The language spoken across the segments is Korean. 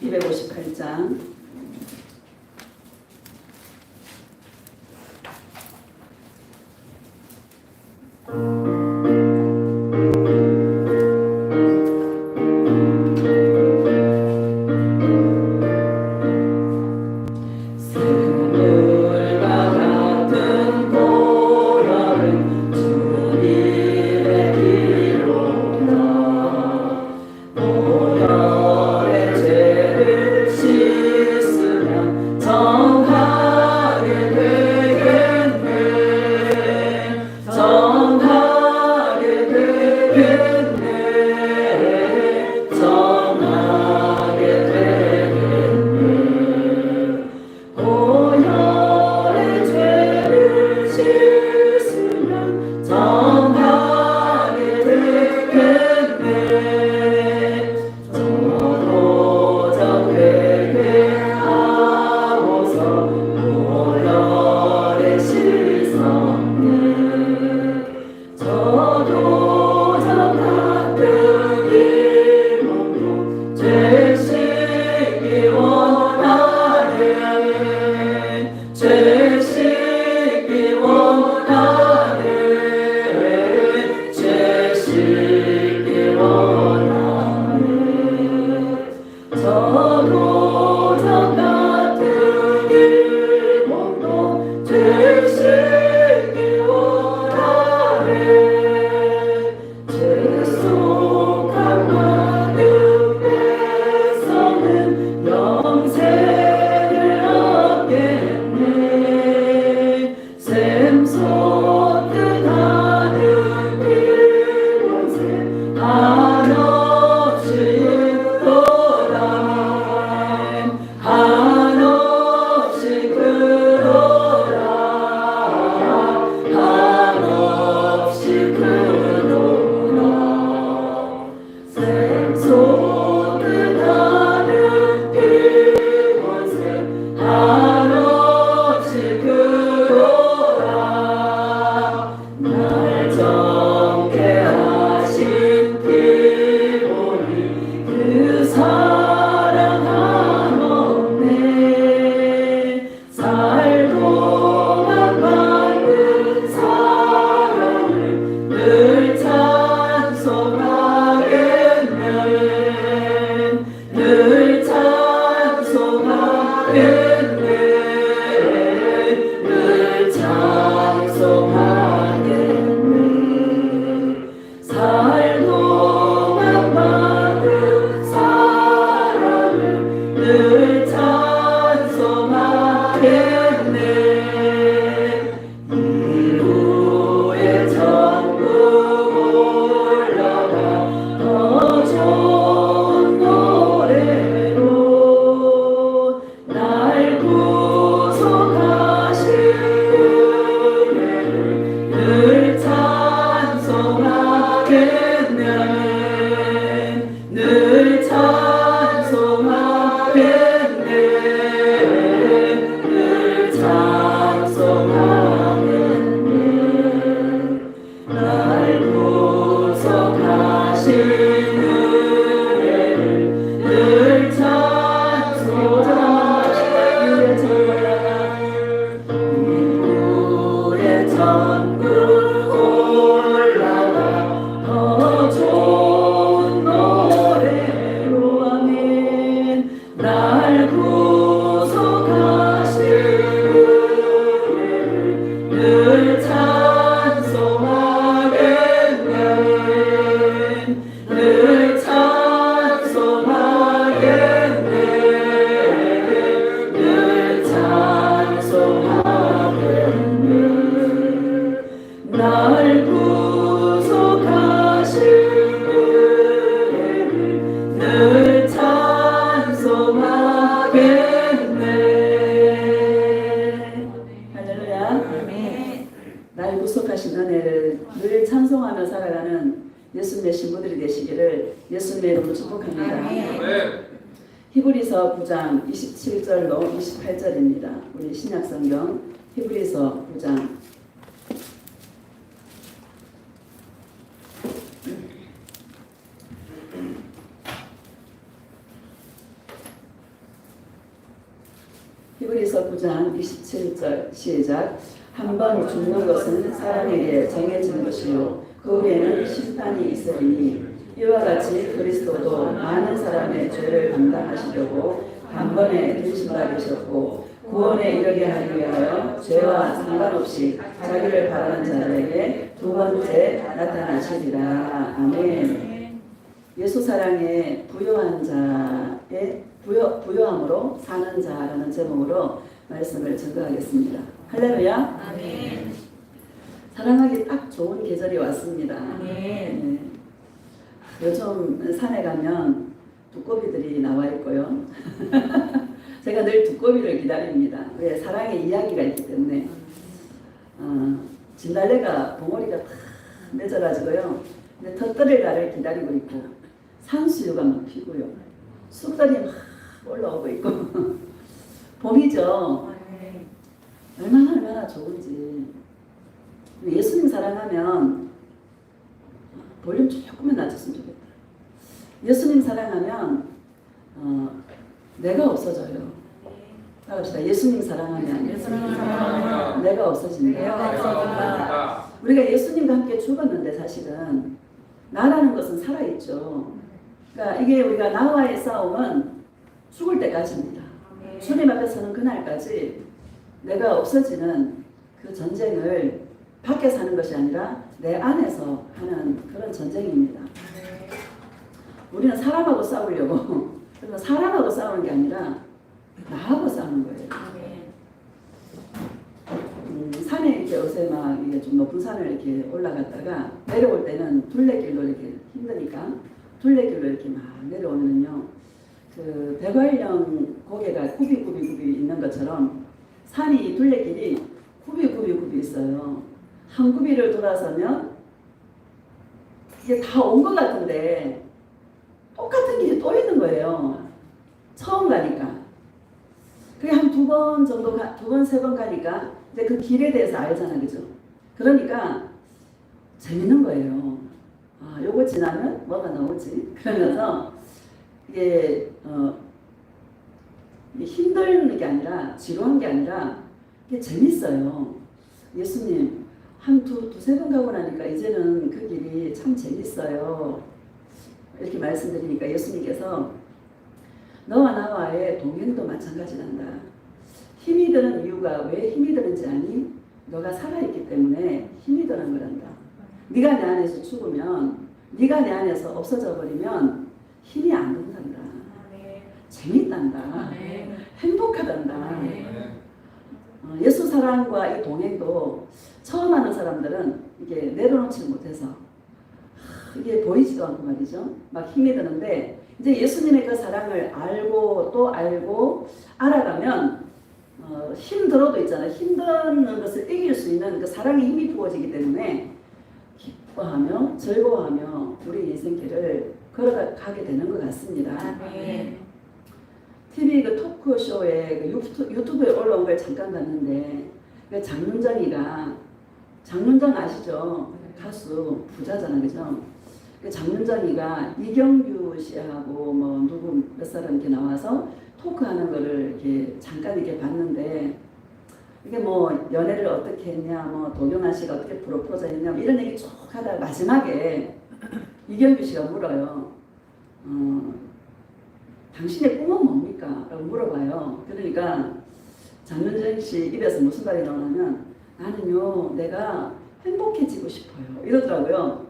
258장 예수님의 신부들이 되시기를 예수님의 이름으로 축복합니다. 히브리서 9장 27절로 28절입니다. 우리 신약성경 히브리서 9장 히브리서 9장 27절 시작. 한 번 죽는 것은 사람에게 정해진 것이요 그 후에는 심판이 있으리니 이와 같이 그리스도도 많은 사람의 죄를 감당하시려고 단번에 등신받으셨고 구원에 이르게 하기 위하여 죄와 상관없이 자기를 바라는 자들에게 두 번째 나타나시리라. 아멘. 예수 사랑에 부요한 자의 부요함으로 사는 자라는 제목으로 말씀을 증거하겠습니다. 할렐루야. 아멘. 사랑하기 딱 좋은 계절이 왔습니다. 아멘. 네. 요즘 산에 가면 두꺼비들이 나와 있고요. 제가 늘 두꺼비를 기다립니다. 왜? 사랑의 이야기가 있기 때문에. 진달래가 봉오리가 다 맺어가지고요. 근데 텃들을 기다리고 있고 산수유가 막 피고요. 쑥들이 막 올라오고 있고 봄이죠. 얼마나 좋은지. 예수님 사랑하면 볼륨 조금만 낮췄으면 좋겠다. 예수님 사랑하면 내가 없어져요. 따라합시다. 예수님 사랑하면 내가 없어진다. 우리가 예수님과 함께 죽었는데 사실은 나라는 것은 살아있죠. 그러니까 이게 우리가 나와의 싸움은 죽을 때까지입니다. 주님 앞에 서는 그날까지 내가 없어지는 그 전쟁을 밖에서 하는 것이 아니라 내 안에서 하는 그런 전쟁입니다. 우리는 사람하고 싸우려고 그래서 사람하고 싸우는 게 아니라 나하고 싸우는 거예요. 산에 이렇게 요새 막 이게 좀 높은 산을 이렇게 올라갔다가 내려올 때는 둘레길로 이렇게 힘드니까 둘레길로 이렇게 막 내려오면요, 그 대관령 고개가 굽이 있는 것처럼 산이 둘레길이 굽이 있어요. 한 굽이를 돌아서면 이게 다 온 것 같은데 똑같은 길이 또 있는 거예요. 처음 가니까. 그게 한 두 번 정도, 세 번 가니까 이제 그 길에 대해서 알잖아, 그죠? 그러니까 재밌는 거예요. 아, 요거 지나면 뭐가 나오지? 그러면서 이게 힘든 게 아니라 지루한 게 아니라 이게 재밌어요. 예수님 한 두세 번 가고 나니까 이제는 그 길이 참 재밌어요. 이렇게 말씀드리니까 예수님께서 너와 나와의 동행도 마찬가지란다. 힘이 드는 이유가 왜 힘이 드는지 아니? 너가 살아있기 때문에 힘이 드는 거란다. 네가 내 안에서 죽으면, 네가 내 안에서 없어져 버리면 힘이 안 든단다. 재밌단다. 행복하단다. 예수 사랑과 이 동행도 처음 하는 사람들은 이게 내려놓지 못해서 이게 보이지도 않고 말이죠. 막 힘이 드는데 이제 예수님의 그 사랑을 알고 또 알고 알아가면 힘들어도 있잖아요. 힘든 것을 이길 수 있는 그 사랑의 힘이 부어지기 때문에 기뻐하며 즐거워하며 우리 인생길을 걸어가게 되는 것 같습니다. TV 그 토크쇼에 그 유튜브에 올라온 걸 잠깐 봤는데 그 장윤정이가 아시죠? 가수 부자잖아, 그죠? 그 장윤정이가 이경규 씨하고 뭐 누구 몇 사람 이렇게 나와서 토크하는 거를 이렇게 잠깐 이렇게 봤는데 이게 뭐 연애를 어떻게 했냐, 뭐 도경아 씨가 어떻게 프로포즈 했냐 뭐 이런 얘기 쭉 하다가 마지막에 이경규 씨가 물어요. 당신의 꿈은 뭡니까? 라고 물어봐요. 그러니까 장윤정 씨 입에서 무슨 말이 나오냐면 나는요, 내가 행복해지고 싶어요. 이러더라고요.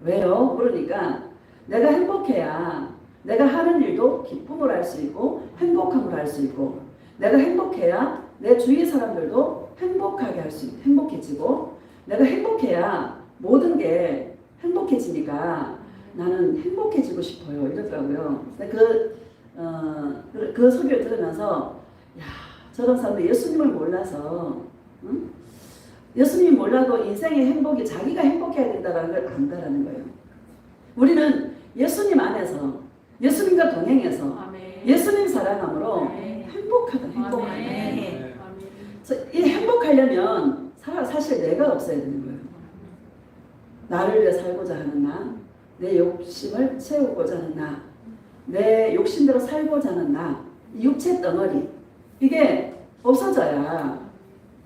왜요? 그러니까 내가 행복해야 내가 하는 일도 기쁨을 할 수 있고 행복함을 할 수 있고 내가 행복해야 내 주위 사람들도 행복해지고 내가 행복해야 모든 게 행복해지니까 나는 행복해지고 싶어요. 이러더라고요. 그 소리를 들으면서 야, 저런 사람들 예수님을 몰라서 응? 예수님이 몰라도 인생의 행복이 자기가 행복해야 된다는 걸 안다라는 거예요. 우리는 예수님 안에서 예수님과 동행해서 예수님 사랑함으로 행복하다. 이 행복하려면 사실 내가 없어야 되는 거예요. 나를 위해 살고자 하는 나, 내 욕심을 채우고자 하는 나, 내 욕심대로 살고자 하는 나, 이 육체 덩어리, 이게 없어져야,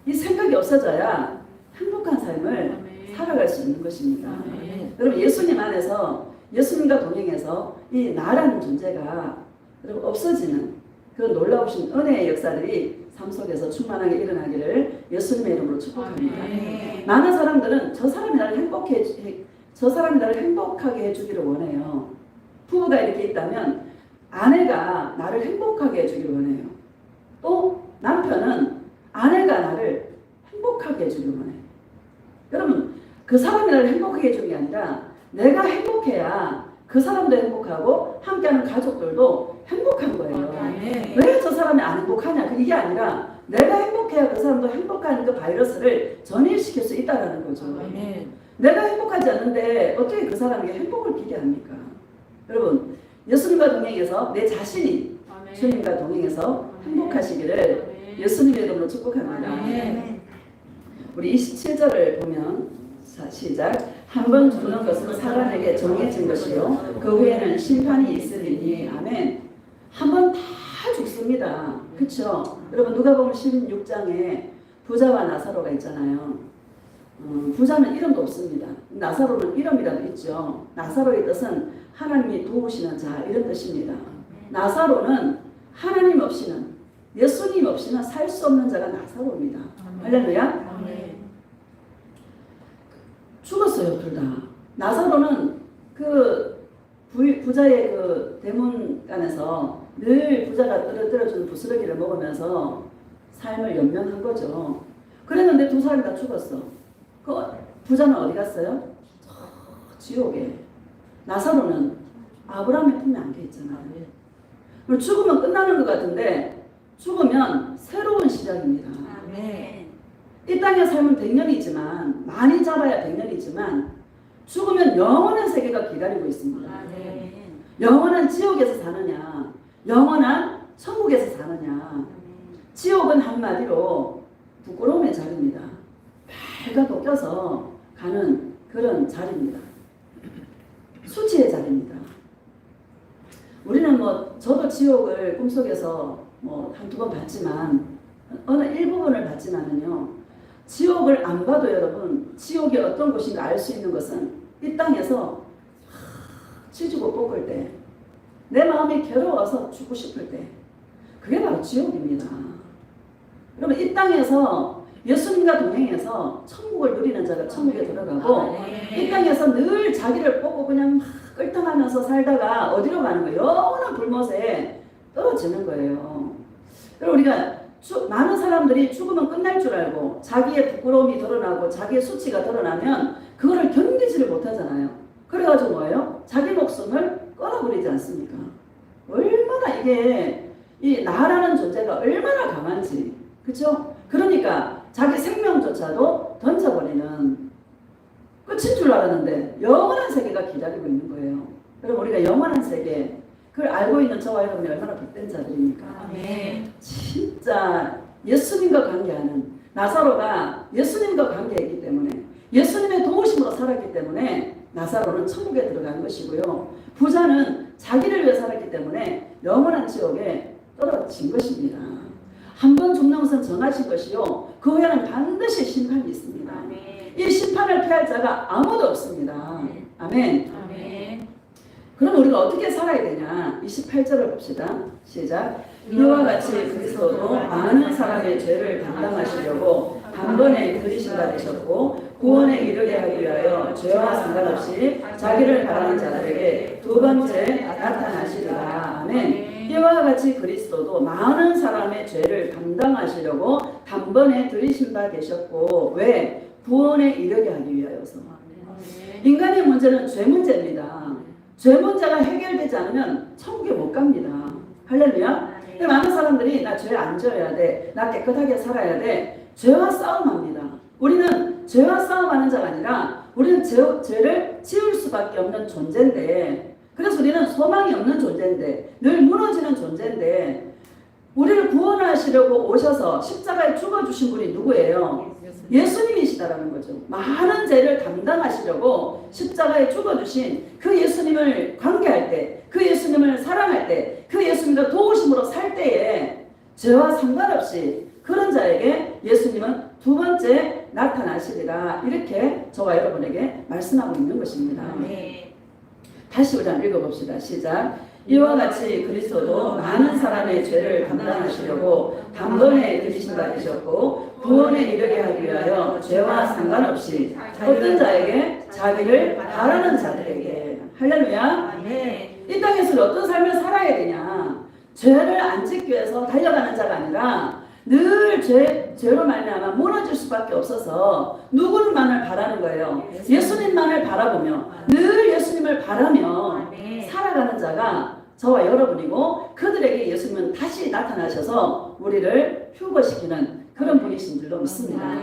이 생각이 없어져야 행복한 삶을 아멘. 살아갈 수 있는 것입니다. 아멘. 여러분 예수님 안에서 예수님과 동행해서 이 나라는 존재가 여러분 없어지는 그 놀라우신 은혜의 역사들이 삶 속에서 충만하게 일어나기를 예수님의 이름으로 축복합니다. 아멘. 많은 사람들은 저 사람이 나를 행복하게 해주기를 원해요. 부부가 이렇게 있다면 아내가 나를 행복하게 해주기를 원해요. 또 남편은 아내가 나를 행복하게 해주기를 원해요. 여러분 그 사람이 나를 행복하게 해주는 게 아니라 내가 행복해야 그 사람도 행복하고 함께하는 가족들도 행복한 거예요. 아멘. 왜 저 사람이 안 행복하냐? 이게 아니라 내가 행복해야 그 사람도 행복한 그 바이러스를 전이시킬 수 있다는 거죠. 아멘. 내가 행복하지 않는데 어떻게 그 사람에게 행복을 기대합니까? 여러분 예수님과 동행해서 내 자신이 아멘. 주님과 동행해서 행복하시기를 아멘. 예수님의 이름으로 축복합니다. 아멘. 우리 27절을 보면 자 시작. 한 번 죽는 것은 사람에게 정해진 것이요 그 후에는 심판이 있으리니. 아멘. 한 번 다 죽습니다. 그렇죠? 여러분 누가복음 16장에 부자와 나사로가 있잖아요. 부자는 이름도 없습니다. 나사로는 이름이라도 있죠. 나사로의 뜻은 하나님이 도우시는 자 이런 뜻입니다. 나사로는 하나님 없이는 예수님 없이는 살 수 없는 자가 나사로입니다. 할렐루야. 아멘. 죽었어요, 둘 다. 나사로는 그 부자의 그 대문간에서 늘 부자가 떨어뜨려주는 부스러기를 먹으면서 삶을 연명한 거죠. 그랬는데 두 사람이 다 죽었어. 그 부자는 어디 갔어요? 지옥에. 나사로는 아브라함의 품에 안겨 있잖아요. 그리고 죽으면 끝나는 것 같은데 죽으면 새로운 시작입니다. 아멘. 이 땅의 삶은 100년이지만 많이 잡아야 100년이지만 죽으면 영원한 세계가 기다리고 있습니다. 아멘. 영원한 지옥에서 사느냐 영원한 천국에서 사느냐. 지옥은 한마디로 부끄러움의 자리입니다. 배가 벗겨서 가는 그런 자리입니다. 수치의 자리입니다. 우리는 저도 지옥을 꿈속에서 한두 번 봤지만 어느 일부분을 봤지만은요. 지옥을 안 봐도 여러분 지옥이 어떤 곳인가 알 수 있는 것은 이 땅에서 치주고 볶을 때 내 마음이 괴로워서 죽고 싶을 때 그게 바로 지옥입니다. 여러분 이 땅에서 예수님과 동행해서 천국을 누리는 자가 천국에 들어가고 이 땅에서 늘 자기를 보고 그냥 막 끌당하면서 살다가 어디로 가는 거예요? 영원한 불못에 떨어지는 거예요. 그리고 우리가 많은 사람들이 죽으면 끝날 줄 알고 자기의 부끄러움이 드러나고 자기의 수치가 드러나면 그거를 견디지를 못하잖아요. 그래가지고 뭐예요? 자기 목숨을 끊어버리지 않습니까? 얼마나 이게 이 나라는 존재가 얼마나 강한지, 그렇죠? 그러니까 자기 생명조차도 던져버리는 끝인 줄 알았는데 영원한 세계가 기다리고 있는 거예요. 여러분 우리가 영원한 세계 그걸 알고 있는 저와 여러분이 얼마나 복된 자들입니까? 아멘. 진짜 예수님과 관계하는 나사로가 예수님과 관계했기 때문에 예수님의 도우심으로 살았기 때문에 나사로는 천국에 들어간 것이고요. 부자는 자기를 위해 살았기 때문에 영원한 지옥에 떨어진 것입니다. 한 번 죽는 것은 정하신 것이요. 그 후에는 반드시 심판이 있습니다. 아멘. 이 심판을 피할 자가 아무도 없습니다. 아멘. 아멘. 그럼 우리가 어떻게 살아야 되냐? 28절을 봅시다. 시작. 이와 같이 그리스도도 많은 사람의 죄를 담당하시려고 단번에 들이신 바 되셨고 구원에 이르게 하기 위하여 죄와 상관없이 자기를 바라는 자들에게 두 번째 나타나시리라. 아멘. 이와 같이 그리스도도 많은 사람의 죄를 담당하시려고 단번에 들이신 바 되셨고 왜? 구원에 이르게 하기 위하여서. 인간의 문제는 죄 문제입니다. 죄 문제가 해결되지 않으면 천국에 못 갑니다. 할렐루야. 많은 사람들이 나 죄 안 지어야 돼. 나 깨끗하게 살아야 돼. 죄와 싸움합니다. 우리는 죄와 싸움하는 자가 아니라 우리는 죄를 지을 수밖에 없는 존재인데 그래서 우리는 소망이 없는 존재인데 늘 무너지는 존재인데 우리를 구원하시려고 오셔서 십자가에 죽어주신 분이 누구예요? 예수님이시다라는 거죠. 많은 죄를 담당하시려고 십자가에 죽어주신 그 예수님을 관계할 때, 그 예수님을 사랑할 때, 그 예수님과 도우심으로 살 때에 죄와 상관없이 그런 자에게 예수님은 두 번째 나타나시리라 이렇게 저와 여러분에게 말씀하고 있는 것입니다. 다시 우리 한번 읽어봅시다. 시작. 이와 같이 그리스도도 많은 사람의 죄를 담당하시려고 단번에 들이신 바 되셨고 구원에 이르게 하기 위하여 죄와 상관없이 어떤 자에게 자기를 바라는 자들에게 할렐루야. 이 땅에서 어떤 삶을 살아야 되냐? 죄를 안 짓기 위해서 달려가는 자가 아니라 늘 죄로 말미암아 무너질 수밖에 없어서 누구만을 바라는 거예요. 예수님만을 바라보며 늘 예수님을 바라며 살아가는 자가 저와 여러분이고 그들에게 예수님은 다시 나타나셔서 우리를 휴거시키는 그런 분이신 줄로 믿습니다.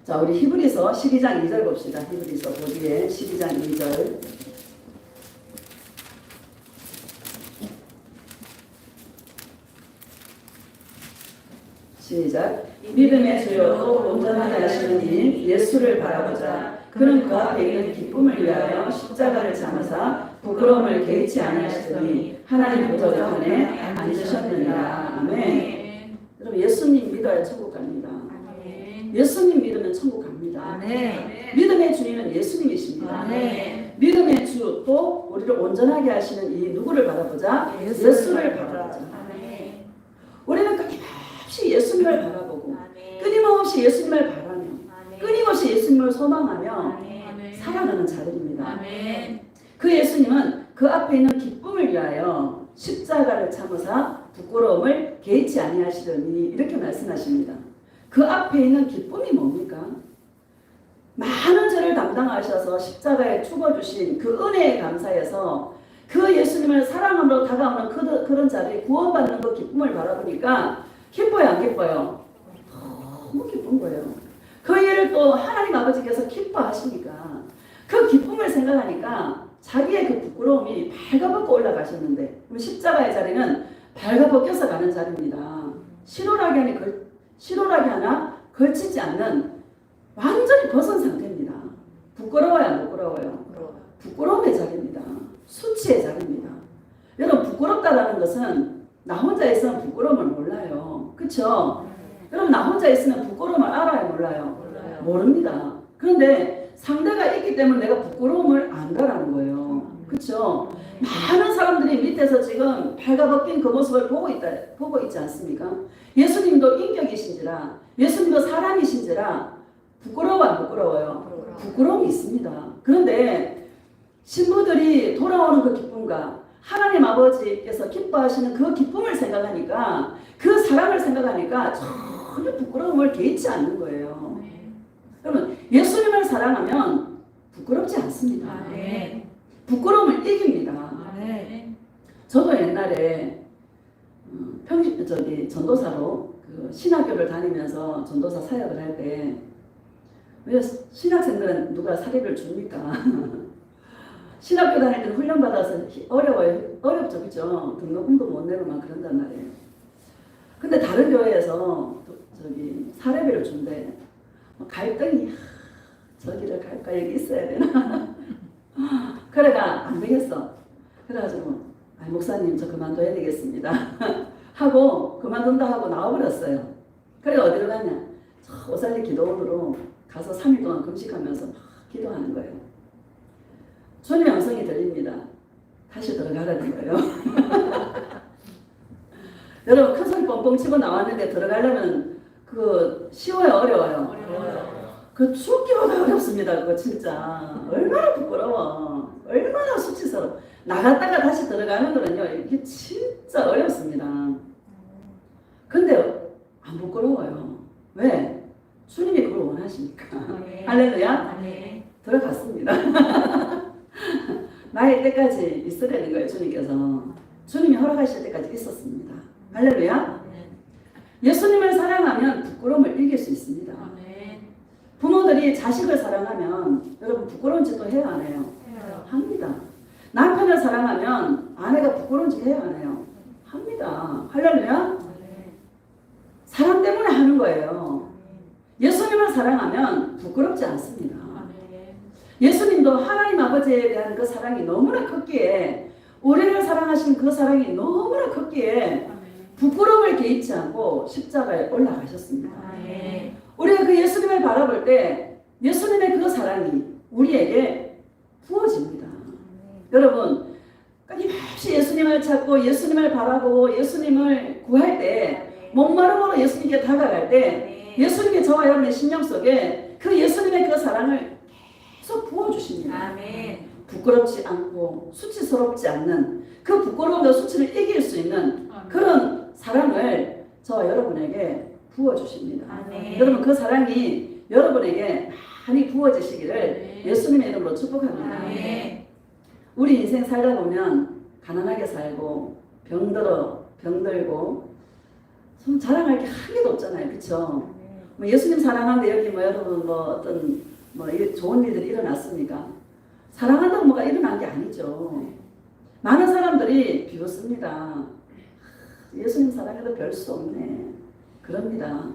자, 우리 히브리서 12장 2절 봅시다. 히브리서 보기에 12장 2절. 시작. 믿음의 주요도 온전하게 하시는 이 예수를 바라보자. 그는 그 앞에 있는 기쁨을 위하여 십자가를 참으사 부끄러움을 개의치 아니하시더니 하나님 보좌편에 앉으셨느니라. 아멘. 여러분 예수님 믿어야 천국 갑니다. 예수님 믿으면 천국 갑니다. 믿음의 주인은 예수님이십니다. 믿음의 주 또 우리를 온전하게 하시는 이 누구를 바라보자? 예수를 바라보자. 우리는 끊임없이 예수님을 바라보고 끊임없이 예수님을 바라며 끊임없이 예수님을 소망하며 살아가는 자들입니다. 그 예수님은 그 앞에 있는 기쁨을 위하여 십자가를 참으사 부끄러움을 개의치 아니하시더니 이렇게 말씀하십니다. 그 앞에 있는 기쁨이 뭡니까? 많은 죄를 담당하셔서 십자가에 죽어주신 그 은혜에 감사해서 그 예수님을 사랑함으로 다가오는 그런 자들이 구원받는 그 기쁨을 바라보니까 기뻐요, 안 기뻐요? 너무 기쁜 거예요. 그 일을 또 하나님 아버지께서 기뻐하시니까 그 기쁨을 생각하니까 자기의 그 부끄러움이 발가벗고 올라가셨는데 십자가의 자리는 발가벗겨서 가는 자리입니다. 실오라기 하나 걸치지 않는 완전히 벗은 상태입니다. 부끄러워요, 안 부끄러워요? 부끄러움의 자리입니다. 수치의 자리입니다. 여러분 부끄럽다라는 것은 나 혼자 있으면 부끄러움을 몰라요. 그렇죠? 여러분 나 혼자 있으면 부끄러움을 알아요, 몰라요? 모릅니다. 그런데 상대가 있기 때문에 내가 부끄러움을 안다라는 거예요. 그렇죠? 많은 사람들이 밑에서 지금 발가벗긴 그 모습을 보고 있지 않습니까? 예수님도 인격이신지라, 예수님도 사람이신지라 부끄러워 안 부끄러워요? 부끄러움이 있습니다. 그런데 신부들이 돌아오는 그 기쁨과 하나님 아버지께서 기뻐하시는 그 기쁨을 생각하니까 그 사랑을 생각하니까 전혀 부끄러움을 개의치 않는 거예요. 그러면 예수님을 사랑하면 부끄럽지 않습니다. 부끄러움을 이깁니다. 저도 옛날에 전도사로 그 신학교를 다니면서 전도사 사역을 할 때 왜 신학생들은 누가 사립을 줍니까? 신학교 다닐 때는 훈련받아서 어렵죠, 그죠? 등록금도 못 내고 막 그런단 말이에요. 근데 다른 교회에서 사례비를 준대. 갈등이 저기를 갈까 여기 있어야 되나? 그래가 안 되겠어. 그래가지고 목사님 저 그만둬야 되겠습니다. 하고 그만둔다 하고 나와버렸어요. 그래 어디로 갔냐? 저 오살리 기도원으로 가서 3일 동안 금식하면서 막 기도하는 거예요. 주님의 음성이 들립니다. 다시 들어가라는 거예요. 여러분 큰 소리 뻥뻥 치고 나왔는데 들어가려면 그거 쉬워요, 어려워요? 그 죽기보다 어렵습니다. 그거 진짜 얼마나 부끄러워, 얼마나 수치스러워. 나갔다가 다시 들어가는 거는요 이게 진짜 어렵습니다. 근데 안 부끄러워요. 왜? 주님이 그걸 원하시니까. 할렐루야. 들어갔습니다. 나의 때까지 있으라는 거예요. 주님께서. 주님이 허락하실 때까지 있었습니다. 할렐루야. 예수님을 사랑하면 부끄러움을 이길 수 있습니다. 부모들이 자식을 사랑하면 여러분 부끄러운 짓도 해요, 안 해요? 합니다. 남편을 사랑하면 아내가 부끄러운 짓 해요, 안 해요? 합니다. 할렐루야. 사랑 때문에 하는 거예요. 예수님을 사랑하면 부끄럽지 않습니다. 예수님도 하나님 아버지에 대한 그 사랑이 너무나 컸기에, 우리를 사랑하신 그 사랑이 너무나 컸기에 부끄러움을 개의치 않고 십자가에 올라가셨습니다. 아멘. 우리가 그 예수님을 바라볼 때 예수님의 그 사랑이 우리에게 부어집니다. 여러분, 끊임없이 예수님을 찾고 예수님을 바라보고 예수님을 구할 때 목마름으로 예수님께 다가갈 때 예수님께 저와 여러분의 심령 속에 그 예수님의 그 사랑을 계속 부어주십니다. 아멘. 부끄럽지 않고 수치스럽지 않는 그 부끄러움과 수치를 이길 수 있는 그런 사랑을 저와 여러분에게 부어주십니다. 아멘. 여러분, 그 사랑이 여러분에게 많이 부어지시기를 예수님의 이름으로 축복합니다. 아멘. 우리 인생 살다 보면 가난하게 살고 병들고 좀 자랑할 게 한 개도 없잖아요. 그렇죠? 뭐 예수님 사랑하는데 여기 뭐 여러분 뭐 어떤 뭐 좋은 일들이 일어났습니까? 사랑한다고 뭐가 일어난 게 아니죠. 많은 사람들이 비웃습니다. 예수님 사랑해도 별 수 없네. 그럽니다.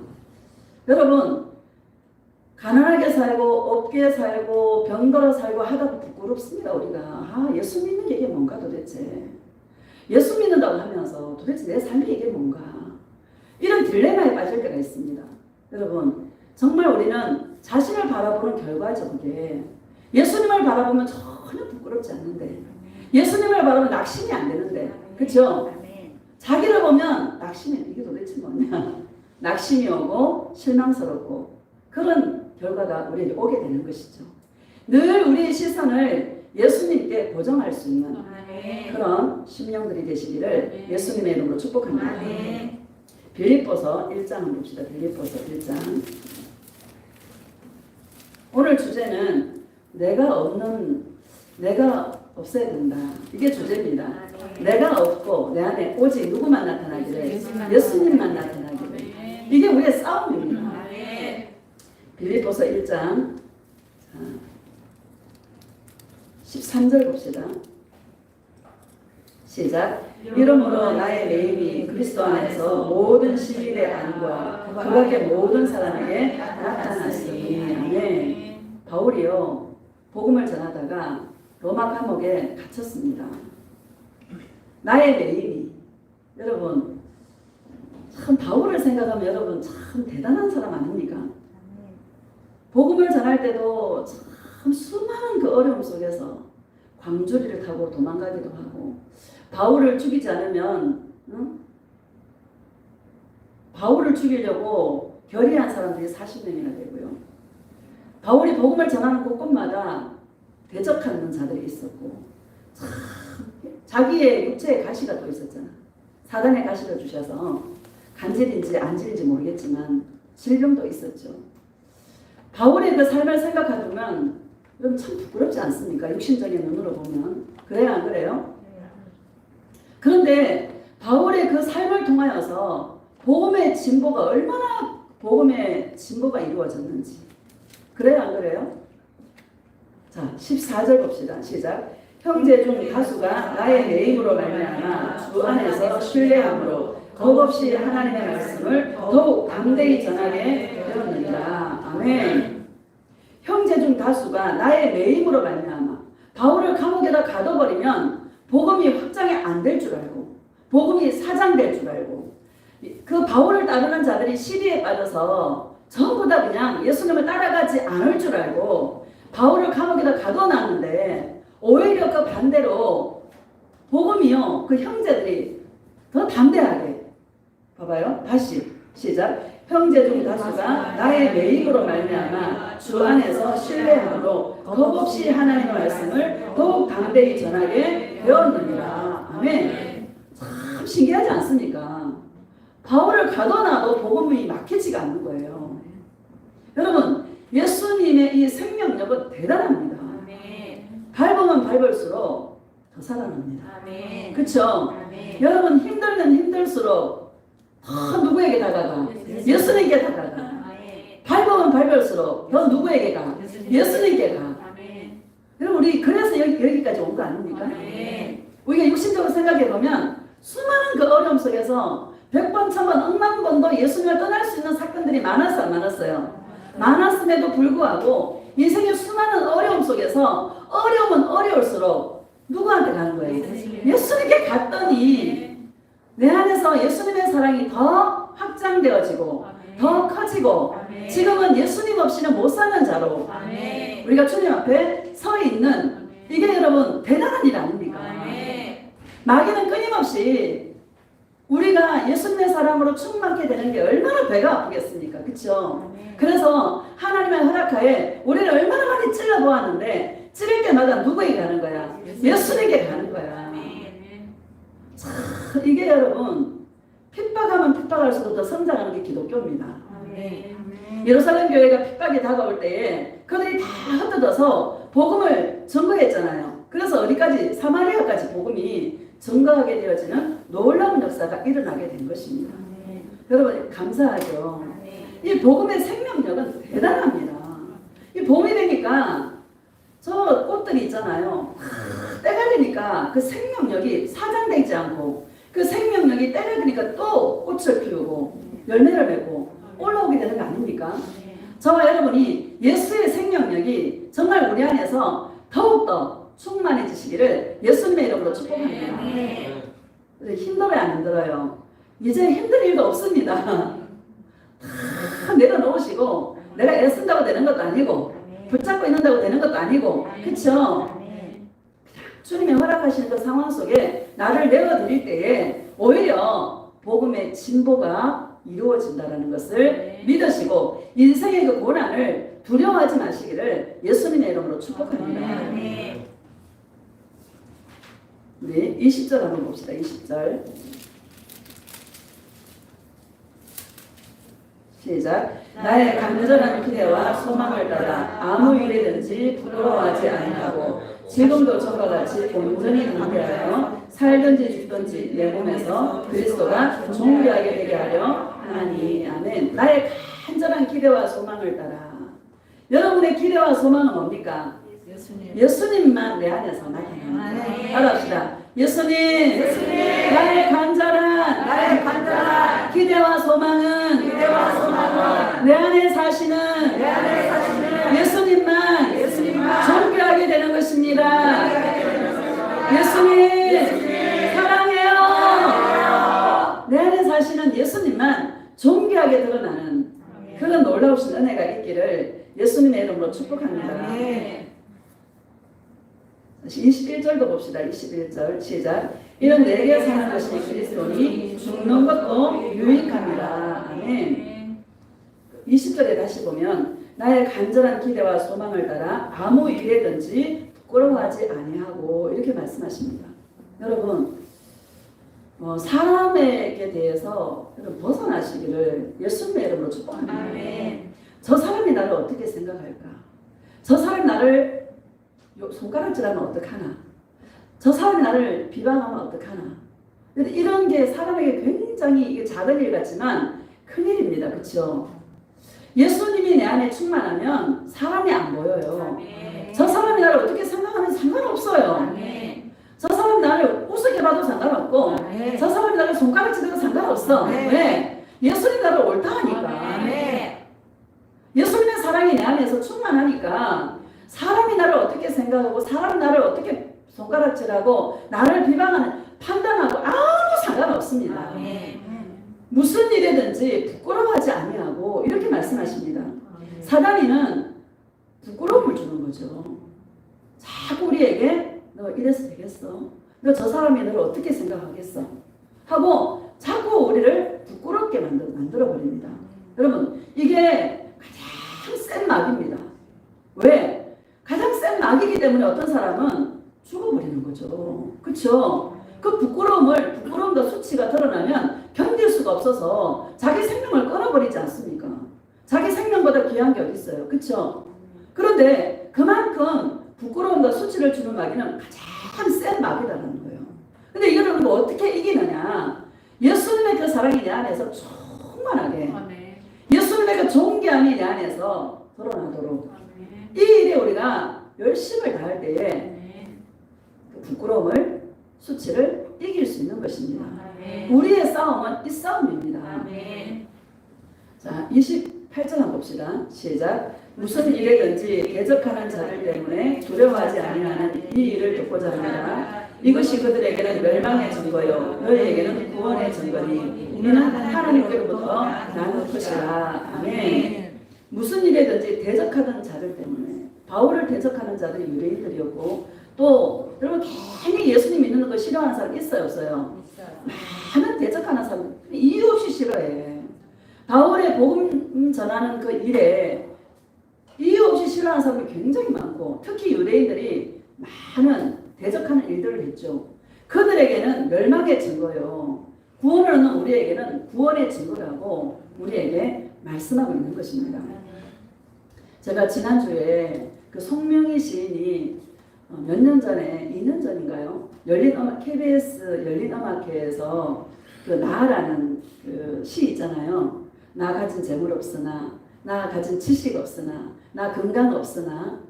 여러분, 가난하게 살고 없게 살고 병들어 살고 하다가 부끄럽습니다. 우리가 예수 믿는 게 이게 뭔가 도대체. 예수 믿는다고 하면서 도대체 내 삶이 이게 뭔가. 이런 딜레마에 빠질 때가 있습니다. 여러분, 정말 우리는 자신을 바라보는 결과죠. 그게. 예수님을 바라보면 전혀 부끄럽지 않는데 예수님을 바라보면 낙심이 안 되는데 그렇죠? 자기를 보면 낙심이 이게 도대체 뭐냐. 낙심이 오고 실망스럽고 그런 결과가 우리에게 오게 되는 것이죠. 늘 우리의 시선을 예수님께 고정할 수 있는 그런 심령들이 되시기를 예수님의 이름으로 축복합니다. 빌립보서 1장 한번 봅시다. 빌립보서 1장. 오늘 주제는 내가 없어야 된다. 이게 주제입니다. 내가 없고 내 안에 오직 누구만 나타나기를 예수님만 나타나기를. 이게 우리의 싸움입니다. 빌립보서 1장 13절 봅시다. 시작. 이러므로 나의 매임이 그리스도 안에서 모든 시민의 안과 그 밖의 모든 사람에게 나타났으니. 아멘. 바울이요 복음을 전하다가 로마 감옥에 갇혔습니다. 나의 매임이. 여러분, 참 바울을 생각하면 여러분 참 대단한 사람 아닙니까? 복음을 전할 때도 참 수많은 그 어려움 속에서 광주리를 타고 도망가기도 하고 바울을 죽이지 않으면 바울을 죽이려고 결의한 사람들이 40명이나 되고요. 바울이 복음을 전하는 곳곳마다 대적하는 자들이 있었고 참 자기의 육체에 가시가 또 있었잖아. 사단의 가시를 주셔서 간질인지 안질인지 모르겠지만 질병도 있었죠. 바울의 그 삶을 생각해보면 여러분 참 부끄럽지 않습니까? 육신적인 눈으로 보면. 그래요 안 그래요? 그런데 바울의 그 삶을 통하여서 복음의 진보가 얼마나 복음의 진보가 이루어졌는지. 그래요 안 그래요? 자 14절 봅시다. 시작. 형제 중 다수가 나의 매임으로 말미암아 주 안에서 신뢰함으로 겁없이 하나님의 말씀을 더욱 담대히 전하게 되었느니라. 아멘. 형제 중 다수가 나의 매임으로 말미암아. 바울을 감옥에다 가둬버리면 복음이 확장이 안 될 줄 알고 복음이 사장될 줄 알고 그 바울을 따르는 자들이 시비에 빠져서 전부 다 그냥 예수님을 따라가지 않을 줄 알고 바울을 감옥에다 가둬놨는데 오히려 그 반대로 복음이요 그 형제들이 더 담대하게. 봐봐요. 다시 시작. 형제 중 다수가 나의 매임으로 말미암아 주 안에서 신뢰함으로 겁없이 하나님의 말씀을 더욱 담대히 전하게 되었느니라. 아멘. 참 신기하지 않습니까? 바울을 가둬놔도 복음이 막히지가 않는 거예요. 여러분 예수님의 이 생명력은 대단합니다. 밟으면 밟을수록 더 살아납니다. 그렇죠? 여러분 힘들면 힘들수록 더 누구에게 다가가? 예수님께 다가가. 밟으면 밟을수록 더 누구에게 가? 예수님께 가. 여러분 우리 그래서 여기까지 온 거 아닙니까? 우리가 육신적으로 생각해보면 수많은 그 어려움 속에서 100번, 1000번, 억만 번도 예수님을 떠날 수 있는 사건들이 많았어요? 안 많았어요? 많았음에도 불구하고 인생의 수많은 어려움 속에서 어려움은 어려울수록 누구한테 가는 거예요? 예수님께 갔더니 내 안에서 예수님의 사랑이 더 확장되어지고 더 커지고 지금은 예수님 없이는 못 사는 자로 우리가 주님 앞에 서 있는 이게 여러분 대단한 일 아닙니까? 마귀는 끊임없이 우리가 예수님의 사랑으로 충만케 되는 게 얼마나 배가 아프겠습니까? 그렇죠? 그래서 하나님의 허락하에 우리를 얼마나 많이 찔러보았는데 찌를 때마다 누구에게 가는 거야? 예수님에게 가는 거야. 참, 이게 여러분 핍박하면 핍박할수록 더 성장하는 게 기독교입니다. 예루살렘 교회가 핍박이 다가올 때에 그들이 다 흩어져서 복음을 전거했잖아요. 그래서 어디까지? 사마리아까지 복음이 전거하게 되어지는 놀라운 역사가 일어나게 된 것입니다. 여러분 감사하죠. 이 복음의 생명력은 대단합니다. 이 봄이 되니까 저 꽃들이 있잖아요. 때가 되니까 그 생명력이 사장되지 않고 그 생명력이 때가 되니까 또 꽃을 피우고 열매를 맺고 올라오게 되는 거 아닙니까? 저와 여러분이 예수의 생명력이 정말 우리 안에서 더욱더 충만해지시기를 예수님의 이름으로 축복합니다. 힘들어요, 안 힘들어요? 이제 힘든 일도 없습니다. 다 내려놓으시고 내가 애쓴다고 되는 것도 아니고 붙잡고 있는다고 되는 것도 아니고 그렇죠? 주님이 허락하시는 그 상황 속에 나를 내어드릴 때에 오히려 복음의 진보가 이루어진다는 것을 믿으시고 인생의 그 고난을 두려워하지 마시기를 예수님의 이름으로 축복합니다. 네, 20절 한번 봅시다. 20절 시작. 나의 간절한 기대와 소망을 따라 아무 일이든지 부끄러워하지 아니하고 지금도 전과 같이 온전히 담대하여 살든지 죽든지 내 몸에서 그리스도가 존귀하게 되게 하려 하나니. 아멘. 나의 간절한 기대와 소망을 따라. 여러분의 기대와 소망은 뭡니까? 예수님만 내 안에서 나타납니다. 따라합시다. 예수님, 나의 간절한 기대와 소망은 내 안에 사시는 예수님만 존귀하게 되는 것입니다. 예수님 사랑해요. 내 안에 사시는 예수님만 존귀하게 드러나는 그런 놀라우신 은혜가 있기를 예수님의 이름으로 축복합니다. 21절도 봅시다. 21절 시작. 이런 내게 사는 것이 그리스도니 죽는 것도 유익합니다. 아멘. 20절에 다시 보면 나의 간절한 기대와 소망을 따라 아무 일에든지 부끄러워하지 아니하고 이렇게 말씀하십니다. 여러분 사람에게 대해서 벗어나시기를 예수님의 이름으로 축복합니다. 아멘. 저 사람이 나를 어떻게 생각할까? 저 사람이 나를 손가락질하면 어떡하나? 저 사람이 나를 비방하면 어떡하나? 이런 게 사람에게 굉장히 이게 작은 일 같지만 큰 일입니다. 그렇죠? 예수님이 내 안에 충만하면 사람이 안 보여요. 저 사람이 나를 어떻게 생각하는지 상관없어요. 저 사람이 나를 우습게 봐도 상관없고 저 사람이 나를 손가락질해도 상관없어. 왜? 예수님 나를 옳다 하니까. 예수님의 사랑이 내 안에서 충만하니까 사람이 나를 어떻게 생각하고 사람이 나를 어떻게 손가락질하고 나를 비방하는 판단하고 아무 상관없습니다. 무슨 일이든지 부끄러워하지 아니하고 이렇게 말씀하십니다. 사단이는 부끄러움을 주는 거죠. 자꾸 우리에게 너 이래서 되겠어? 너 저 사람이 너를 어떻게 생각하겠어? 하고 자꾸 우리를 부끄럽게 만들어버립니다. 여러분 이게 가장 센 마귀입니다. 왜? 가장 센 마귀이기 때문에 어떤 사람은 죽어버리는 거죠. 그렇죠? 그 부끄러움과 수치가 드러나면 견딜 수가 없어서 자기 생명을 끊어버리지 않습니까? 자기 생명보다 귀한 게 어디 있어요? 그렇죠? 그런데 그만큼 부끄러움과 수치를 주는 마귀는 가장 센 마귀라는 거예요. 근데 이거를 우리가 어떻게 이기느냐? 예수님의 그 사랑이 내 안에서 충만하게 예수님의 그 존귀함이 내 안에서 드러나도록 이 일에 우리가 열심을 다할 때에 그 부끄러움을 수치를 이길 수 있는 것입니다. 우리의 싸움은 이 싸움입니다. 자, 28절 한번 봅시다. 시작. 무슨 일에든지 대적하는 자들 때문에 두려워하지 아니하는 이 일을 돕고자 합니다. 이것이 그들에게는 멸망의 증거요 너희에게는 구원의 증거니 우리는 하나님께로부터 나는 것이라. 아멘. 무슨 일에든지 대적하던 자들 때문에 바울을 대적하는 자들이 유대인들이었고 또 여러분 괜히 예수님 믿는 거 싫어하는 사람 있어요 없어요? 많은 대적하는 사람 이유 없이 싫어해. 바울의 복음 전하는 그 일에 이유 없이 싫어하는 사람이 굉장히 많고 특히 유대인들이 많은 대적하는 일들을 했죠. 그들에게는 멸망의 증거요 구원을 얻는 우리에게는 구원의 증거라고 우리에게 말씀하고 있는 것입니다. 제가 지난주에 그 송명희 시인이 몇 년 전에 2년 전인가요? KBS 열린음악회에서 그 나라는 그 시 있잖아요. 나 가진 재물 없으나 나 가진 지식 없으나 나 건강 없으나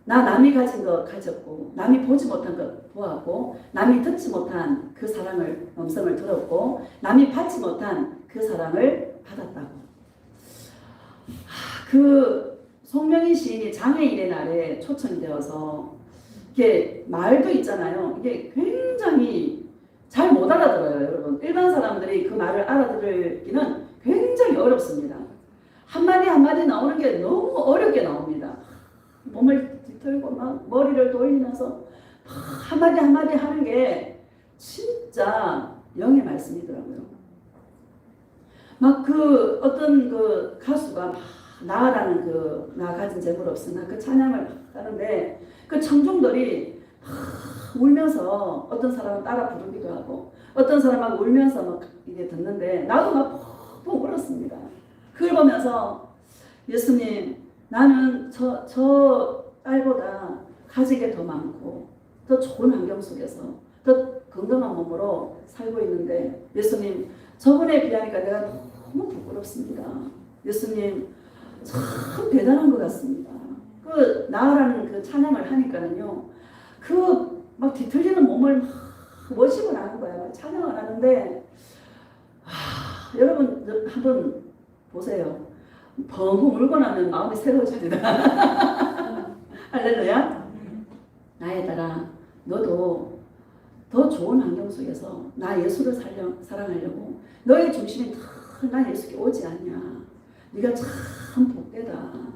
나 남이 가진 거 가졌고 남이 보지 못한 것 보았고 남이 듣지 못한 그 사랑을 음성을 들었고 남이 받지 못한 그 사랑을 받았다고. 그 송명희 시인이 장애인의 날에 초청이 되어서 이게 말도 있잖아요. 이게 굉장히 잘 못 알아들어요, 여러분. 일반 사람들이 그 말을 알아들기는 굉장히 어렵습니다. 한마디 한마디 나오는 게 너무 어렵게 나옵니다. 몸을 뒤틀고 막 머리를 돌리면서 한마디 한마디 하는 게 진짜 영의 말씀이더라고요. 막 그 어떤 그 가수가 막 나라는 그 나 가진 재물 없으나 그 찬양을 막 하는데 그 청중들이 막 울면서 어떤 사람은 따라 부르기도 하고 어떤 사람은 울면서 막 이게 듣는데 나도 막 펑펑 울었습니다. 그걸 보면서 예수님 나는 저 딸보다 가진 게 더 많고 더 좋은 환경 속에서 더 건강한 몸으로 살고 있는데 예수님 저분에 비하니까 내가 너무 부끄럽습니다. 예수님 참 대단한 것 같습니다. 그 나라는 그 찬양을 하니까는요 그 막 뒤틀리는 몸을 막 워십을 하는 거야. 막 찬양을 하는데 여러분 한번 보세요. 펑펑 울고 나면 마음이 새로워집니다. 할렐루야. 나의 딸아 너도 더 좋은 환경 속에서 나 예수를 사랑하려고 너의 중심이 나 예수께 오지 않냐. 네가 참 복되다.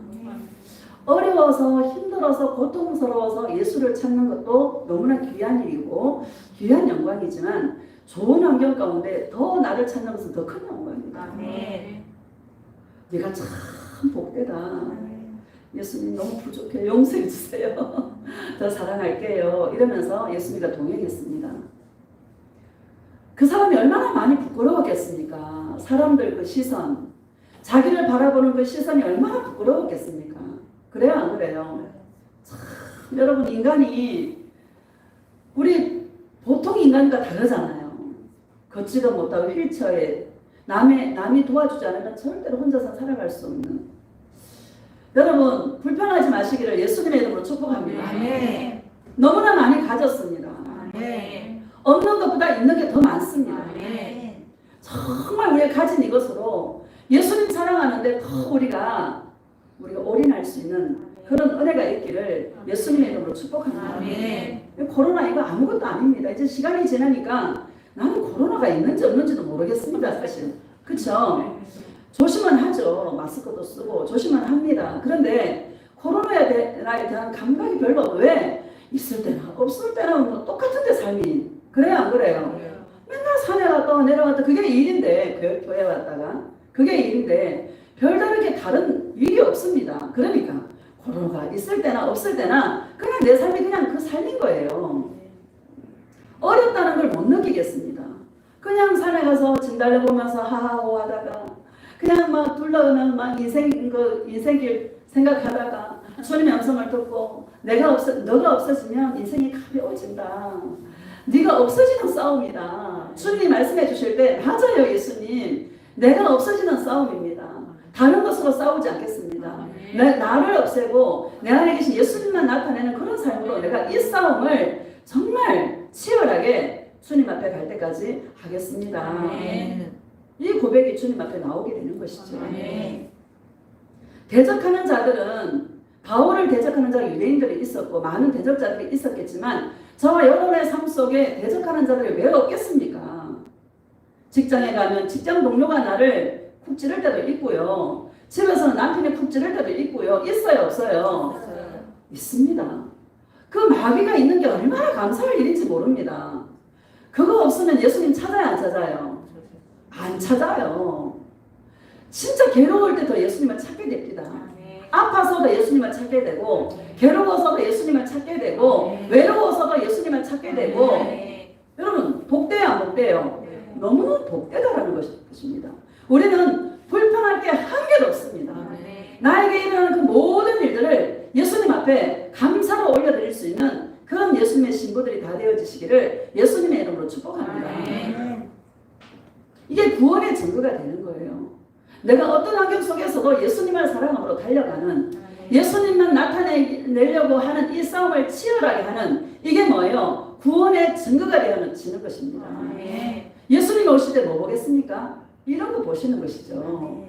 어려워서 힘들어서 고통스러워서 예수를 찾는 것도 너무나 귀한 일이고 귀한 영광이지만 좋은 환경 가운데 더 나를 찾는 것은 더 큰 영광입니다. 네가 참 복되다. 예수님 너무 부족해. 용서해 주세요. 더 사랑할게요. 이러면서 예수님과 동행했습니다. 그 사람이 얼마나 많이 부끄러웠겠습니까? 사람들 그 시선, 자기를 바라보는 그 시선이 얼마나 부끄러웠겠습니까? 그래요, 안 그래요? 참, 여러분 인간이 우리 보통 인간과 다르잖아요. 걷지도 못하고 휠체어에 남이 도와주지 않으면 절대로 혼자서 살아갈 수 없는. 여러분 불편하지 마시기를 예수님의 이름으로 축복합니다. 아멘. 너무나 많이 가졌습니다. 아멘. 없는 것보다 있는 게 더 많습니다. 아멘. 정말 우리가 가진 이것으로 예수님 사랑하는데 더 우리가 올인할 수 있는 그런 은혜가 있기를 예수님의 이름으로 축복합니다. 아멘. 코로나 이거 아무것도 아닙니다. 이제 시간이 지나니까 나는 코로나가 있는지 없는지도 모르겠습니다. 사실. 그렇죠? 조심은 하죠. 마스크도 쓰고 조심은 합니다. 그런데 코로나에 대한 감각이 별로 없어요. 왜? 있을 때나 없을 때나 뭐 똑같은데 삶이. 그래요 안 그래요? 맨날 산에 갔다 내려갔다 그게 일인데 교회 왔다가 그게 일인데 별다르게 다른 일이 없습니다. 그러니까 코로나가 있을 때나 없을 때나 그냥 내 삶이 그냥 그 삶인 거예요. 어렵다는 걸 못 느끼겠습니다. 그냥 산에 가서 진달래 보면서 하하호 하다가 그냥 막 둘러오는 막 인생길 생각하다가 주님의 음성을 듣고 너가 없어지면 인생이 가벼워진다. 네가 없어지는 싸움이다. 주님이 말씀해 주실 때 맞아요 예수님. 내가 없어지는 싸움입니다. 다른 것으로 싸우지 않겠습니다. 나를 없애고 내 안에 계신 예수님만 나타내는 그런 삶으로 내가 이 싸움을 정말 치열하게 주님 앞에 갈 때까지 하겠습니다. 아멘. 이 고백이 주님 앞에 나오게 되는 것이죠. 아멘. 대적하는 자들은 바울을 대적하는 자가 유대인들이 있었고 많은 대적자들이 있었겠지만 저와 여러분의 삶 속에 대적하는 자들이 왜 없겠습니까? 직장에 가면 직장 동료가 나를 쿡 찌를 때도 있고요. 집에서는 남편이 쿡 찌를 때도 있고요. 있어요, 없어요? 있습니다. 그 마귀가 있는 게 얼마나 감사할 일인지 모릅니다. 그거 없으면 예수님 찾아요, 안 찾아요? 안 찾아요. 진짜 괴로울 때 더 예수님을 찾게 됩니다. 아파서도 예수님을 찾게 되고, 괴로워서도 예수님을 찾게 되고, 외로워서도 예수님을 찾게 되고, 여러분 복돼요, 안 복돼요? 너무 복되다라는 것입니다. 우리는 불평할 게 한 개도 없습니다. 나에게 일어나는 그 모든 일들을 예수님 앞에 감사로 올려드릴 수 있는 그런 예수님의 신부들이 다 되어지시기를 예수님의 이름으로 축복합니다. 이게 구원의 증거가 되는 거예요. 내가 어떤 환경 속에서도 예수님을 사랑함으로 달려가는, 예수님만 나타내려고 하는 이 싸움을 치열하게 하는, 이게 뭐예요? 구원의 증거가 되어지는 것입니다. 예수님 오실 때 뭐 보겠습니까? 이런 거 보시는 것이죠.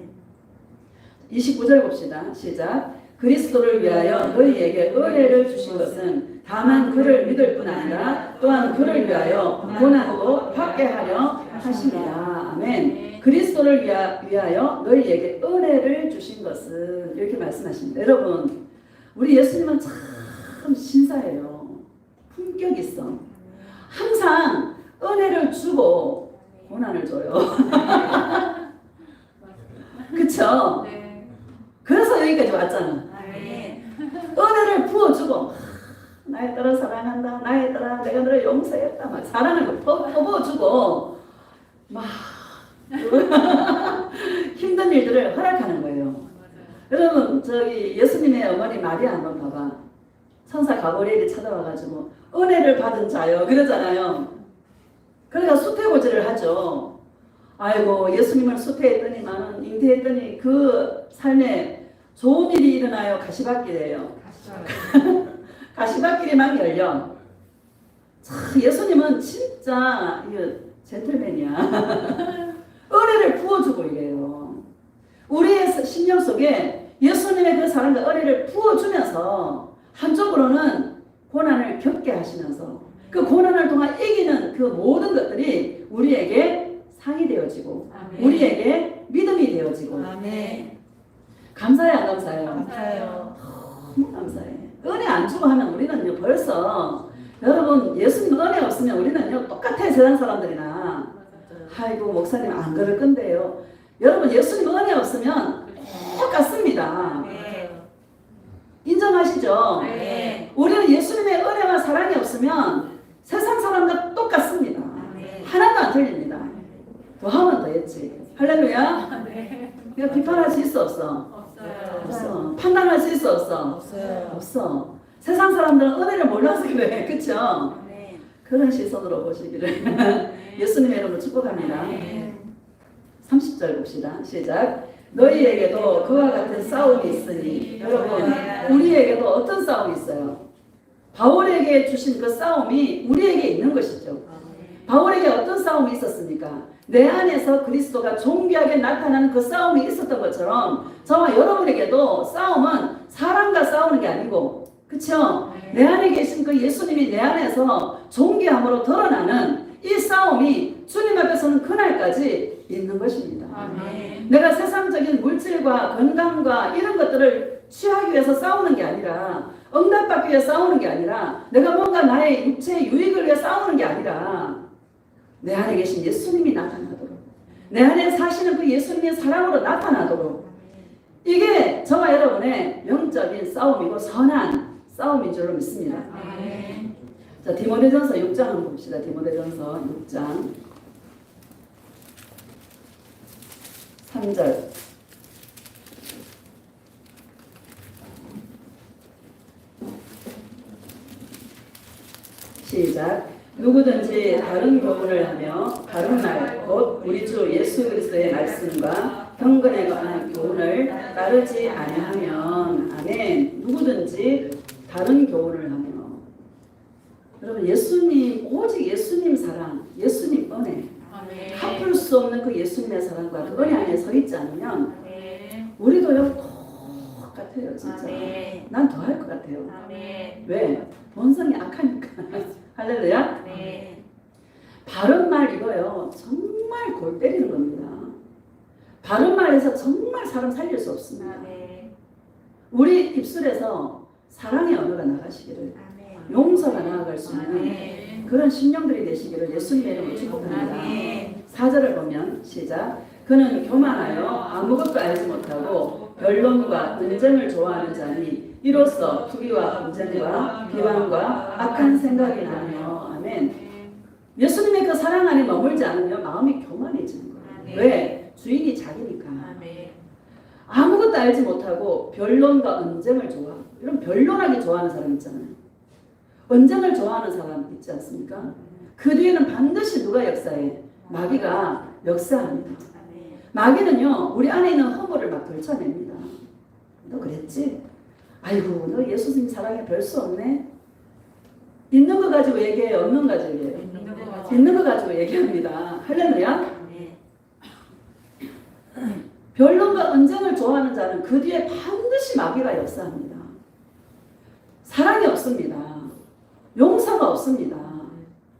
29절 봅시다. 시작. 그리스도를 위하여 너희에게 은혜를 주신 것은 다만 그를 믿을 뿐 아니라 또한 그를 위하여 고난도 받게 하려 하심이라. 아멘. 그리스도를 위하여 너희에게 은혜를 주신 것은, 이렇게 말씀하십니다. 여러분, 우리 예수님은 참 신사예요. 품격 있어. 항상 은혜를 주고 고난을 줘요. 그쵸? 그래서 여기까지 왔잖아. 은혜를 부어주고, 나의 딸을 사랑한다, 나의 딸아 내가 너를 용서했다, 막 사랑을 퍼부어주고 막 힘든 일들을 허락하는 거예요. 여러분, 저기 예수님의 어머니 마리아 한번 봐봐. 천사 가브리엘이 찾아와가지고 은혜를 받은 자요 그러잖아요. 그러니까 수태고지를 하죠. 아이고, 예수님을 수태했더니만, 잉태했더니 그 삶에 좋은 일이 일어나요, 가시밭길이에요. 가시밭길이 열려. 참, 예수님은 진짜 젠틀맨이야. 은혜를 부어주고 이래요. 우리의 심령 속에 예수님의 그 사랑과 은혜를 부어주면서 한쪽으로는 고난을 겪게 하시면서 그 고난을 통한 이기는 그 모든 것들이 우리에게 상이 되어지고, 아멘. 우리에게 믿음이 되어지고. 아멘. 감사해, 안 감사해요? 감사해요. 너무 감사해. 은혜 안 주고 하면 우리는요 벌써, 여러분, 예수님 은혜 없으면 우리는요 똑같아요, 세상 사람들이나. 아이고, 목사님 안 그럴 건데요. 여러분, 예수님 은혜 없으면 똑같습니다. 인정하시죠? 우리는 예수님의 은혜와 사랑이 없으면 세상 사람과 똑같습니다. 하나도 안 틀립니다. 더 하면 더 했지. 할렐루야. 내가 비판할 수 있어, 없어? 없어. 판단할 수 있어, 없어? 없어. 세상 사람들은 은혜를 몰라서 그래. 그쵸? 그런 시선으로 보시기를 예수님의 이름으로 축복합니다. 30절 봅시다. 시작. 너희에게도 그와 같은 싸움이 있으니. 여러분, 우리에게도 어떤 싸움이 있어요? 바울에게 주신 그 싸움이 우리에게 있는 것이죠. 바울에게 어떤 싸움이 있었습니까? 내 안에서 그리스도가 존귀하게 나타나는 그 싸움이 있었던 것처럼 저와 여러분에게도 싸움은 사람과 싸우는 게 아니고, 그쵸? 내 안에 계신 그 예수님이 내 안에서 존귀함으로 드러나는 이 싸움이 주님 앞에 서는 그날까지 있는 것입니다. 아멘. 내가 세상적인 물질과 건강과 이런 것들을 취하기 위해서 싸우는 게 아니라, 응답받기 위해 싸우는 게 아니라, 내가 뭔가 나의 육체의 유익을 위해 싸우는 게 아니라, 내 안에 계신 예수님이 나타나도록, 내 안에 사시는 그 예수님의 사랑으로 나타나도록, 이게 저와 여러분의 영적인 싸움이고 선한 싸움인 줄로 믿습니다. 아멘. 자, 디모데전서 6장 한번 봅시다. 디모데전서 6장 3절. 시작. 누구든지 다른 교훈을 하며 다른 말, 곧 우리 주 예수 그리스도의 말씀과 경건에 관한 교훈을 따르지 아니하면, 아멘. 누구든지 다른 교훈을 하며, 여러분, 예수님, 오직 예수님 사랑, 예수님 은혜, 갚을 수 없는 그 예수님의 사랑과 그 은혜 안에 서 있지 않으면 우리도요 똑같아요. 진짜 난 더 할 것 같아요. 왜? 본성이 악하니까. 할렐루야. 네. 바른 말 이거요. 정말 골 때리는 겁니다. 바른 말에서 정말 사람 살릴 수 없습니다. 아멘. 우리 입술에서 사랑의 언어가 나가시기를, 아멘. 용서가 나아갈 수 있는 아멘. 그런 심령들이 되시기를 예수님의 이름으로 축복합니다. 아멘. 4절을 보면 시작. 그는 교만하여 아무것도 알지 못하고 변론과 논쟁을 좋아하는 자니 이로써 투기와 분쟁과 비방과 악한 생각이 나며. 아멘. 예수님의 그 사랑 안에 머물지 않으면 마음이 교만해지는 거예요. 아멘. 왜? 주인이 자기니까. 아멘. 아무것도 알지 못하고 변론과 언쟁을 좋아하고, 이런 변론하기 좋아하는 사람 있잖아요. 언쟁을 좋아하는 사람 있지 않습니까? 그 뒤에는 반드시 누가 역사해? 마귀가 역사합니다. 아멘. 마귀는요, 우리 안에 있는 허물을 막 들춰냅니다. 너 그랬지? 아이고, 너 예수님 사랑에 별 수 없네? 있는 거 가지고 얘기해, 없는 거 가지고 얘기해? 있는 거 가지고 얘기합니다. 할렐루야? 아멘. 변론과 언쟁을 좋아하는 자는 그 뒤에 반드시 마귀가 역사합니다. 사랑이 없습니다. 용서가 없습니다.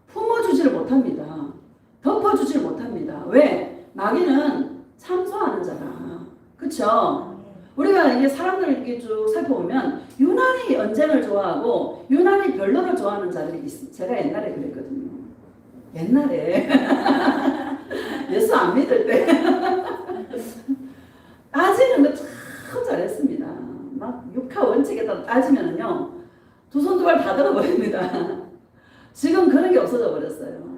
품어주지를 못합니다. 덮어주지를 못합니다. 왜? 마귀는 참소하는 자라. 그쵸? 우리가 이게 사람들을 이렇게 쭉 살펴보면 유난히 언쟁을 좋아하고 유난히 변론을 좋아하는 자들이 있어요. 제가 옛날에 그랬거든요. 옛날에 예수 안 믿을 때 따지는 거 참 잘했습니다. 막 육하 원칙에다 따지면은요, 두 손 두 발 다 들어버립니다. 지금 그런 게 없어져 버렸어요.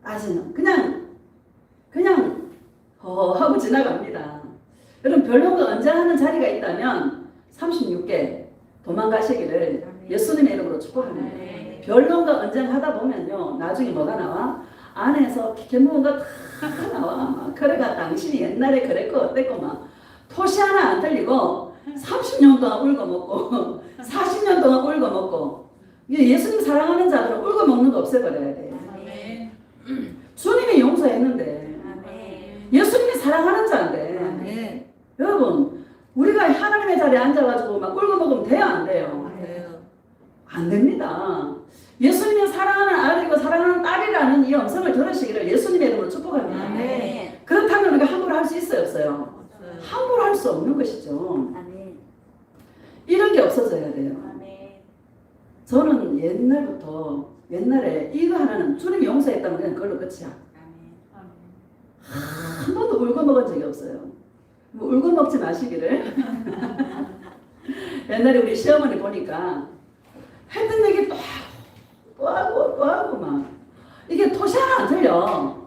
따지는 그냥 하고 지나갑니다. 여러분, 변론과 언쟁하는 자리가 있다면 36개 도망가시기를 예수님의 이름으로 축복합니다. 변론과 언쟁하다 보면요, 나중에 뭐가 나와? 안에서 개무가 다 나와. 그래가 당신이 옛날에 그랬고 어땠고 막 토시 하나 안 틀리고 30년 동안 울고 먹고 40년 동안 울고 먹고. 예수님 사랑하는 자들은 울고 먹는 거 없애버려야 돼. 아멘. 주님이 용서했는데, 아멘. 예수님이 사랑하는 자인데, 아멘. 여러분, 우리가 하나님의 자리에 앉아가지고 막 울고 먹으면 돼요, 안 돼요? 안 됩니다. 예수님이 사랑하는 아들이고 사랑하는 딸이라는 이 음성을 들으시기를 예수님의 이름으로 축복합니다. 아멘. 그렇다면 우리가 함부로 할 수 있어요, 없어요? 함부로 할 수 없는 것이죠. 아멘. 이런 게 없어져야 돼요. 아멘. 저는 옛날에 이거 하나는 주님이 용서했다면 그냥 그걸로 끝이야. 한 번도 울고 먹은 적이 없어요. 뭐 울고 먹지 마시기를. 옛날에 우리 시어머니 보니까 했던 얘기 또 하고 막 이게 토시 하나 안 틀려.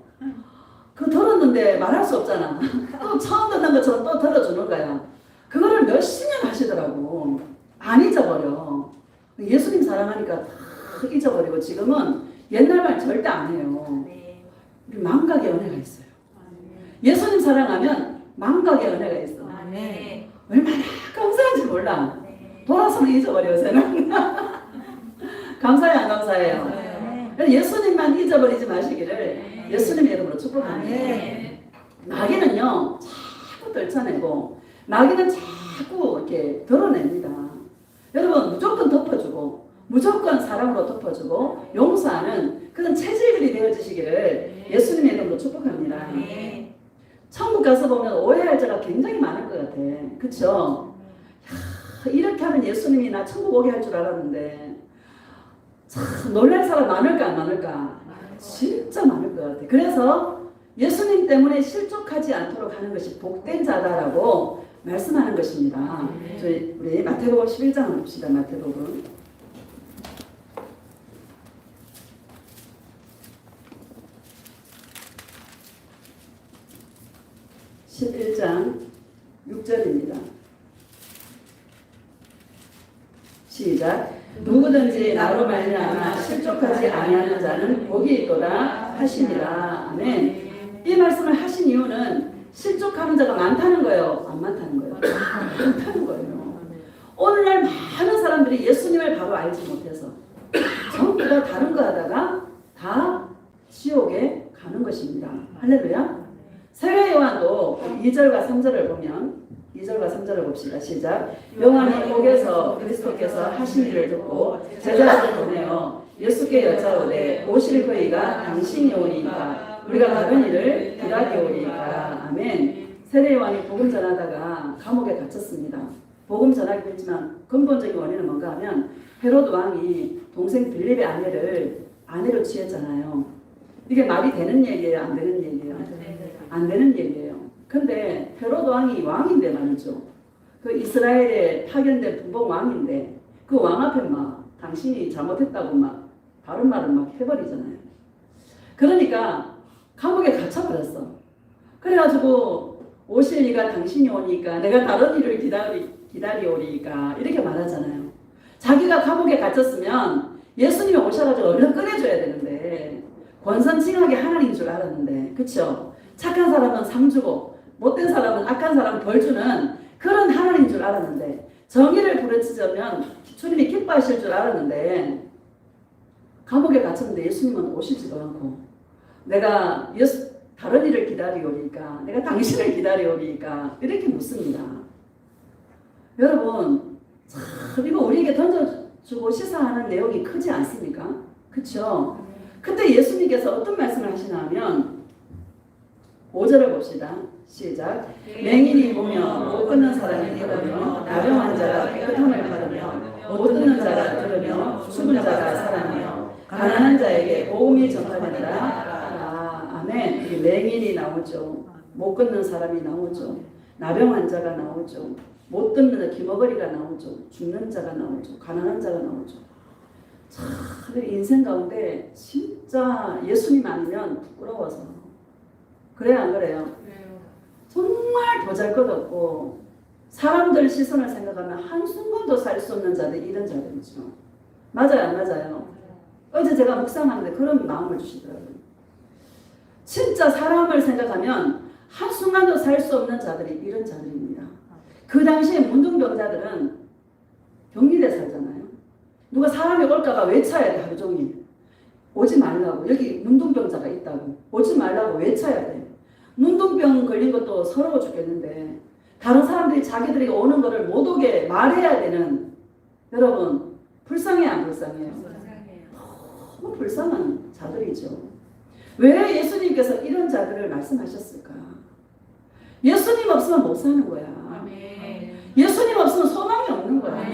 그거 들었는데 말할 수 없잖아. 또 처음 듣는 것처럼 또 들어주는 거야. 그거를 몇십 년 하시더라고. 안 잊어버려. 예수님 사랑하니까 다 잊어버리고 지금은 옛날 말 절대 안 해요. 우리 망각의 은혜가 있어요. 예수님 사랑하면 망각의 은혜가 있어. 아멘. 얼마나 감사한지 몰라. 돌아서는 잊어버려 요새는. 감사해 안 감사해요? 예수님만 잊어버리지 마시기를 예수님의 이름으로 축복합니다. 마귀는요 자꾸 떨쳐내고 마귀는 자꾸 이렇게 드러냅니다. 여러분, 무조건 덮어주고 무조건 사랑으로 덮어주고 용서하는 그런 체질들이 되어주시기를 예수님의 이름으로 축복합니다. 천국 가서 보면 오해할 자가 굉장히 많을 것 같아. 그쵸? 이렇게 하면 예수님이 나 천국 오게 할 줄 알았는데 참 놀랄 사람 많을까 안 많을까? 진짜 많을 것 같아. 그래서 예수님 때문에 실족하지 않도록 하는 것이 복된 자다라고 말씀하는 것입니다. 우리 마태복음 11장을 봅시다. 마태복음 11장 6절입니다. 시작. 누구든지 나로 말미암아 실족하지 아니하는 자는 복이 있도다 하시니라. 아멘. 이 말씀을 하신 이유는 실족하는 자가 많다는 거예요, 안 많다는 거예요? 많다는 거예요. 오늘날 많은 사람들이 예수님을 바로 알지 못해서 전부 다 다른 거 하다가 다 지옥에 가는 것입니다. 할렐루야. 세례 요한도 2절과 3절을 보면 2절과 3절을 봅시다. 시작. 요한이 옥에서 그리스도께서 하신 일을 듣고 제자들을 보내어 예수께 여짜오되 오실 그이가 당신이 오니까 우리가 다른 일을 기다리오리까. 아멘. 세례 요한이 복음 전하다가 감옥에 갇혔습니다. 복음 전하기도 했지만 근본적인 원인은 뭔가 하면 헤로드 왕이 동생 빌립의 아내로 취했잖아요. 이게 말이 되는 얘기예요, 안 되는 얘기예요? 안 되는 얘기예요. 근데 헤로드 왕이 왕인데 말이죠. 그 이스라엘에 파견된 분봉 왕인데 그 왕 앞에 막 당신이 잘못했다고 막 바른 말을 막 해버리잖아요. 그러니까 감옥에 갇혀버렸어. 그래가지고 오실 이가 당신이 오니까 내가 다른 일을 기다리오리까 이렇게 말하잖아요. 자기가 감옥에 갇혔으면 예수님이 오셔가지고 얼른 꺼내줘야 되는데 권선징악의 하나님인 줄 알았는데, 그쵸? 착한 사람은 상 주고 못된 사람은, 악한 사람은 벌 주는 그런 하나님인 줄 알았는데, 정의를 부르짖으면 주님이 기뻐하실 줄 알았는데 감옥에 갇혔는데 예수님은 오시지도 않고 내가 다른 일을 기다리오리까, 내가 당신을 기다리오리까 이렇게 묻습니다. 여러분, 참 이거 우리에게 던져주고 시사하는 내용이 크지 않습니까? 그쵸? 그때 예수님께서 어떤 말씀을 하시나 하면 5절을 봅시다. 시작. 맹인이 보며 못 끊는 사람이 들으며 나병한 자가 깨끗함을 받으며 못 듣는 자가 들으며 죽은 자가 살아나며 가난한 자에게 복음이 전파된다. 아멘. 이 맹인이 나오죠. 못 끊는 사람이 나오죠. 나병한 자가 나오죠. 못 듣는 기머거리가 나오죠. 죽는 자가 나오죠. 가난한 자가 나오죠. 참 인생 가운데 진짜 예수님 아니면 부끄러워서 그래요, 안 그래요? 정말 보잘것없고 사람들 시선을 생각하면 한순간도 살 수 없는 자들, 이런 자들이죠. 맞아요, 안 맞아요? 어제 제가 묵상하는데 그런 마음을 주시더라고요. 진짜 사람을 생각하면 한순간도 살 수 없는 자들이 이런 자들입니다. 그 당시에 문둥병자들은 격리돼 살잖아요. 누가 사람이 올까봐 외쳐야 돼, 하루 종일. 오지 말라고. 여기 문둥병자가 있다고. 오지 말라고 외쳐야 돼. 문둥병 걸린 것도 서러워 죽겠는데 다른 사람들이 자기들이 오는 거를 못 오게 말해야 되는, 여러분 불쌍해 안 불쌍해요? 너무 불쌍한 자들이죠. 왜 예수님께서 이런 자들을 말씀하셨을까? 예수님 없으면 못 사는 거야. 예수님 없으면 소망이 없는 거야.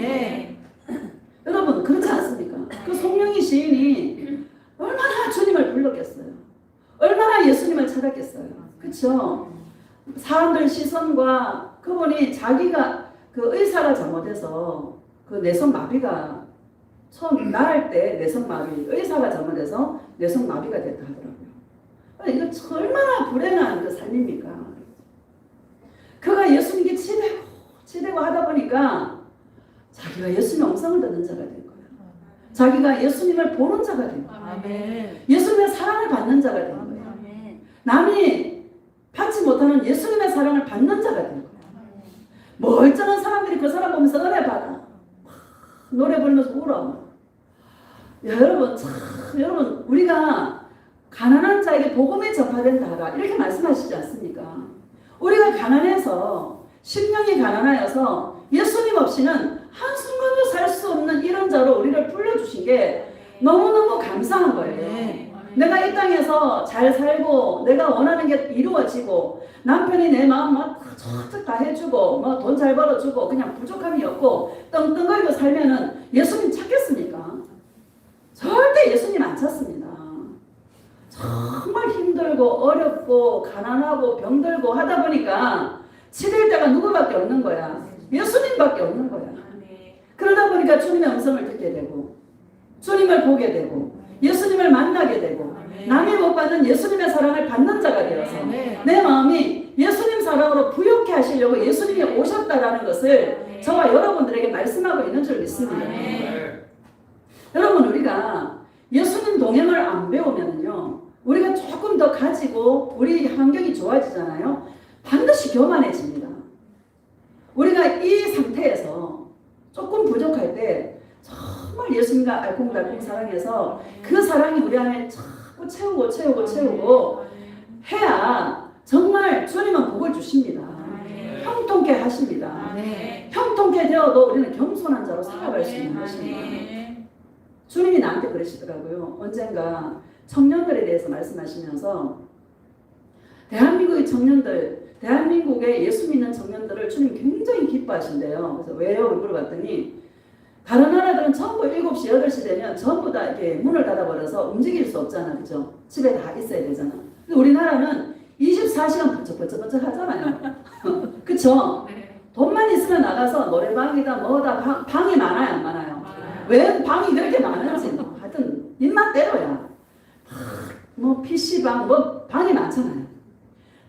여러분 그렇지 않습니까? 그 송영희 시인이 얼마나 주님을 불렀겠어요. 얼마나 예수님을 찾았겠어요. 그렇죠? 사람들 시선과 그분이 자기가 그 의사가 잘못해서 그 내성마비가 처음 낳을 때 내성마비, 의사가 잘못해서 내성마비가 됐다 하더라고요. 이거 얼마나 불행한 그 삶입니까? 그가 예수님께 치대고 하다 보니까 자기가 예수님의 음성을 듣는 자가 된 거예요. 자기가 예수님을 보는 자가 된 거예요. 예수님의 사랑을 받는 자가 된 거예요. 남이 받지 못하는 예수님의 사랑을 받는 자가 된 거예요. 멀쩡한 사람들이 그 사람 보면서 은혜 받아. 노래 부르면서 울어. 야, 여러분 우리가 가난한 자에게 복음이 전파된다라 이렇게 말씀하시지 않습니까? 우리가 가난해서 심령이 가난하여서 예수님 없이는 한순간도 살 수 없는 이런 자로 우리를 불러주신 게 너무너무 감사한 거예요. 내가 이 땅에서 잘 살고 내가 원하는 게 이루어지고 남편이 내 마음 막 쫙쫙 다 해주고 뭐 돈 잘 벌어주고 그냥 부족함이 없고 떵떵거리고 살면은 예수님 찾겠습니까? 절대 예수님 안 찾습니다. 정말 힘들고 어렵고 가난하고 병들고 하다 보니까 치댈 데가 누구밖에 없는 거야. 예수님밖에 없는 거야. 그러다 보니까 주님의 음성을 듣게 되고 주님을 보게 되고 예수님을 만나게 되고 남이 못 받는 예수님의 사랑을 받는 자가 되어서 내 마음이 예수님 사랑으로 부욕해 하시려고 예수님이 오셨다라는 것을 저와 여러분들에게 말씀하고 있는 줄 믿습니다. 여러분 우리가 예수님 동행을 안 배우면요 우리가 조금 더 가지고 우리 환경이 좋아지잖아요. 반드시 교만해집니다. 우리가 이 상태에서 조금 부족할 때 정말 예수님과 알콩달콩 사랑해서 그 사랑이 우리 안에 자꾸 채우고 해야 정말 주님은 복을 주십니다. 형통케 하십니다. 형통케 되어도 우리는 겸손한 자로 살아갈 수 있는 것입니다. 주님이 나한테 그러시더라고요. 언젠가 청년들에 대해서 말씀하시면서 대한민국의 예수 믿는 청년들을 주님 굉장히 기뻐하신대요. 그래서 왜요? 물어봤더니 다른 나라들은 전부 7시, 8시 되면 전부 다 이렇게 문을 닫아버려서 움직일 수 없잖아. 그죠? 집에 다 있어야 되잖아. 근데 우리나라는 24시간 번쩍번쩍 하잖아요. 그쵸? 네. 돈만 있으면 나가서 노래방이다 뭐다 방이 많아요, 안 많아요? 왜 방이 그렇게 많은지 하여튼 입맛 대로야. 뭐 PC방 뭐 방이 많잖아요.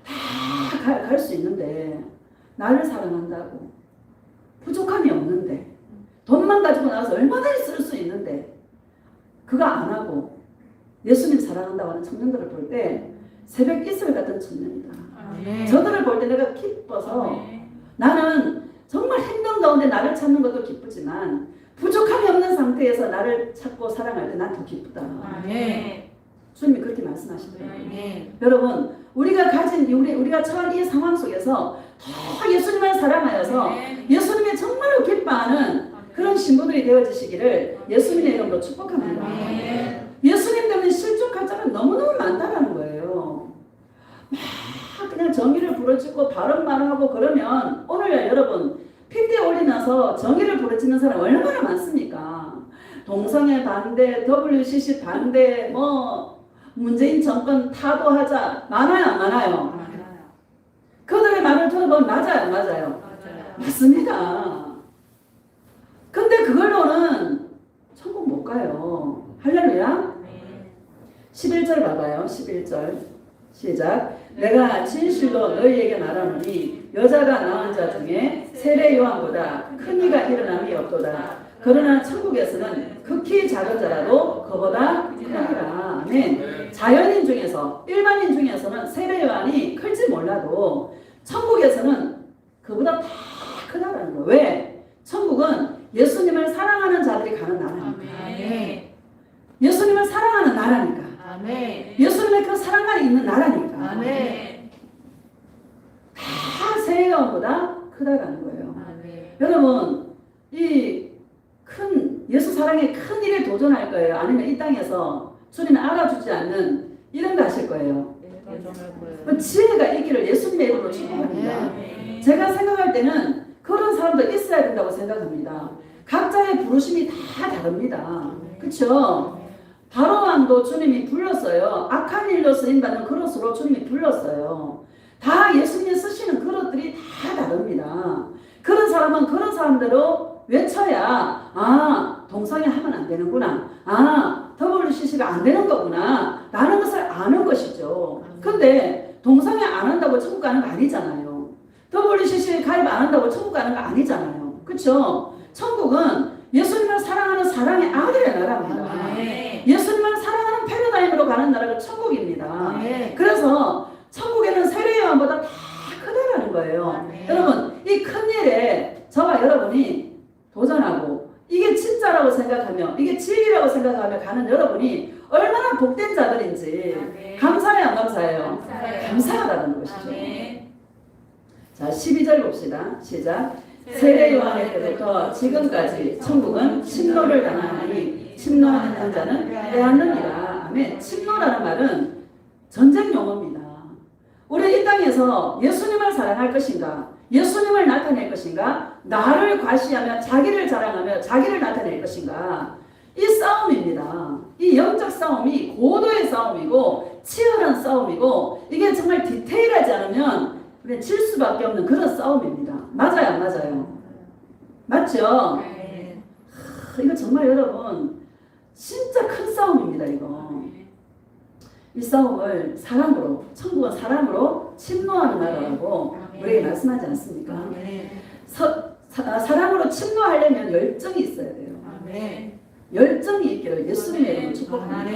다 갈 수 있는데 나를 사랑한다고 부족함이 없는데 돈만 가지고 나와서 얼마든지 쓸 수 있는데 그거 안 하고 예수님 사랑한다고 하는 청년들을 볼 때 새벽 이슬 같은 청년이다. 네. 저들을 볼 때 내가 기뻐서 나는 정말 힘든 가운데 나를 찾는 것도 기쁘지만 부족함이 없는 상태에서 나를 찾고 사랑할 때 난 더 기쁘다. 네. 주님이 그렇게 말씀하시더라고요. 네. 여러분 우리가 처한 이 상황 속에서 더 예수님을 사랑하여서 예수님이 정말로 기뻐하는 그런 신부들이 되어지시기를 예수님의 이름으로 축복합니다. 예수님 때문에 실족할 자는 너무너무 많다라는 거예요. 막 그냥 정의를 부르짖고 바른말 하고 그러면 오늘 여러분 핑계 올리면서 정의를 부르짖는 사람 얼마나 많습니까? 동성애 반대, WCC 반대, 뭐 문재인 정권 타도하자 많아요, 안 많아요? 그들의 말을 들어보면 맞아요, 안 맞아요? 맞습니다. 근데 그걸로는 천국 못 가요. 할렐루야. 11절 봐봐요. 11절 시작. 내가 진실로 너희에게 말하노니 여자가 낳은 자 중에 세례 요한보다 큰 이가 일어남이 없도다. 그러나 천국에서는 극히 작은 자라도 그보다 크니라. 아멘. 자연인 중에서 일반인 중에서는 세례 요한이 클지 몰라도 천국에서는 그보다 다 크다라는 거예요. 왜? 천국은 예수님을 사랑하는 자들이 가는 나라니까. 예수님을 사랑하는 나라니까. 예수님의 그 사랑만이 있는 나라니까. 다 세례 요한보다 크다라는 거예요. 여러분 이 큰 예수 사랑에 큰 일에 도전할 거예요? 아니면 이 땅에서 주님이 알아주지 않는 이런 거 하실 거예요? 지혜가 있기를 예수님의 이름으로 축복합니다. 제가 생각할 때는 그런 사람도 있어야 된다고 생각합니다. 각자의 부르심이 다 다릅니다. 그렇죠? 바로왕도 주님이 불렀어요. 악한 일로 쓰임받는 그릇으로 주님이 불렀어요. 다 예수님이 쓰시는 그릇들이 다 다릅니다. 그런 사람은 그런 사람대로 외쳐야 동성애 하면 안 되는구나. WCC가 안 되는 거구나. 라는 것을 아는 것이죠. 근데 동성애 안 한다고 천국 가는 거 아니잖아요. WCC 가입 안 한다고 천국 가는 거 아니잖아요. 그렇죠? 천국은 예수님을 사랑하는 사랑의 아들의 나라입니다. 예수님을 사랑하는 패러다임으로 가는 나라가 천국입니다. 그래서 천국에는 세례 요한보다 다 크다라는 거예요. 여러분 이 큰 일에 저와 여러분이 도전하고 이게 진짜라고 생각하며 이게 진리라고 생각하며 가는 여러분이 얼마나 복된 자들인지 감사해요, 안 감사해요? 감사하다는 것이죠. 자 12절 봅시다. 시작. 세례 요한의 때부터 지금까지 천국은 침노를 당하니 침노하는 자는 빼앗느니라. 아멘. 침노라는 말은 전쟁 용어입니다. 우리 이 땅에서 예수님을 사랑할 것인가, 예수님을 나타낼 것인가, 나를 과시하며 자기를 자랑하며 자기를 나타낼 것인가, 이 싸움입니다. 이 영적 싸움이 고도의 싸움이고 치열한 싸움이고 이게 정말 디테일하지 않으면 우리는 질 수밖에 없는 그런 싸움입니다. 맞아요, 안 맞아요? 맞죠? 이거 정말 여러분 진짜 큰 싸움입니다. 이거 이 싸움을 사랑으로, 천국은 사랑으로 침노하는 나라라고 우리에게 말씀하지 않습니까? 사랑으로 침노하려면 열정이 있어야 돼요. 열정이 있기를 예수님의 이름으로 축복합니다.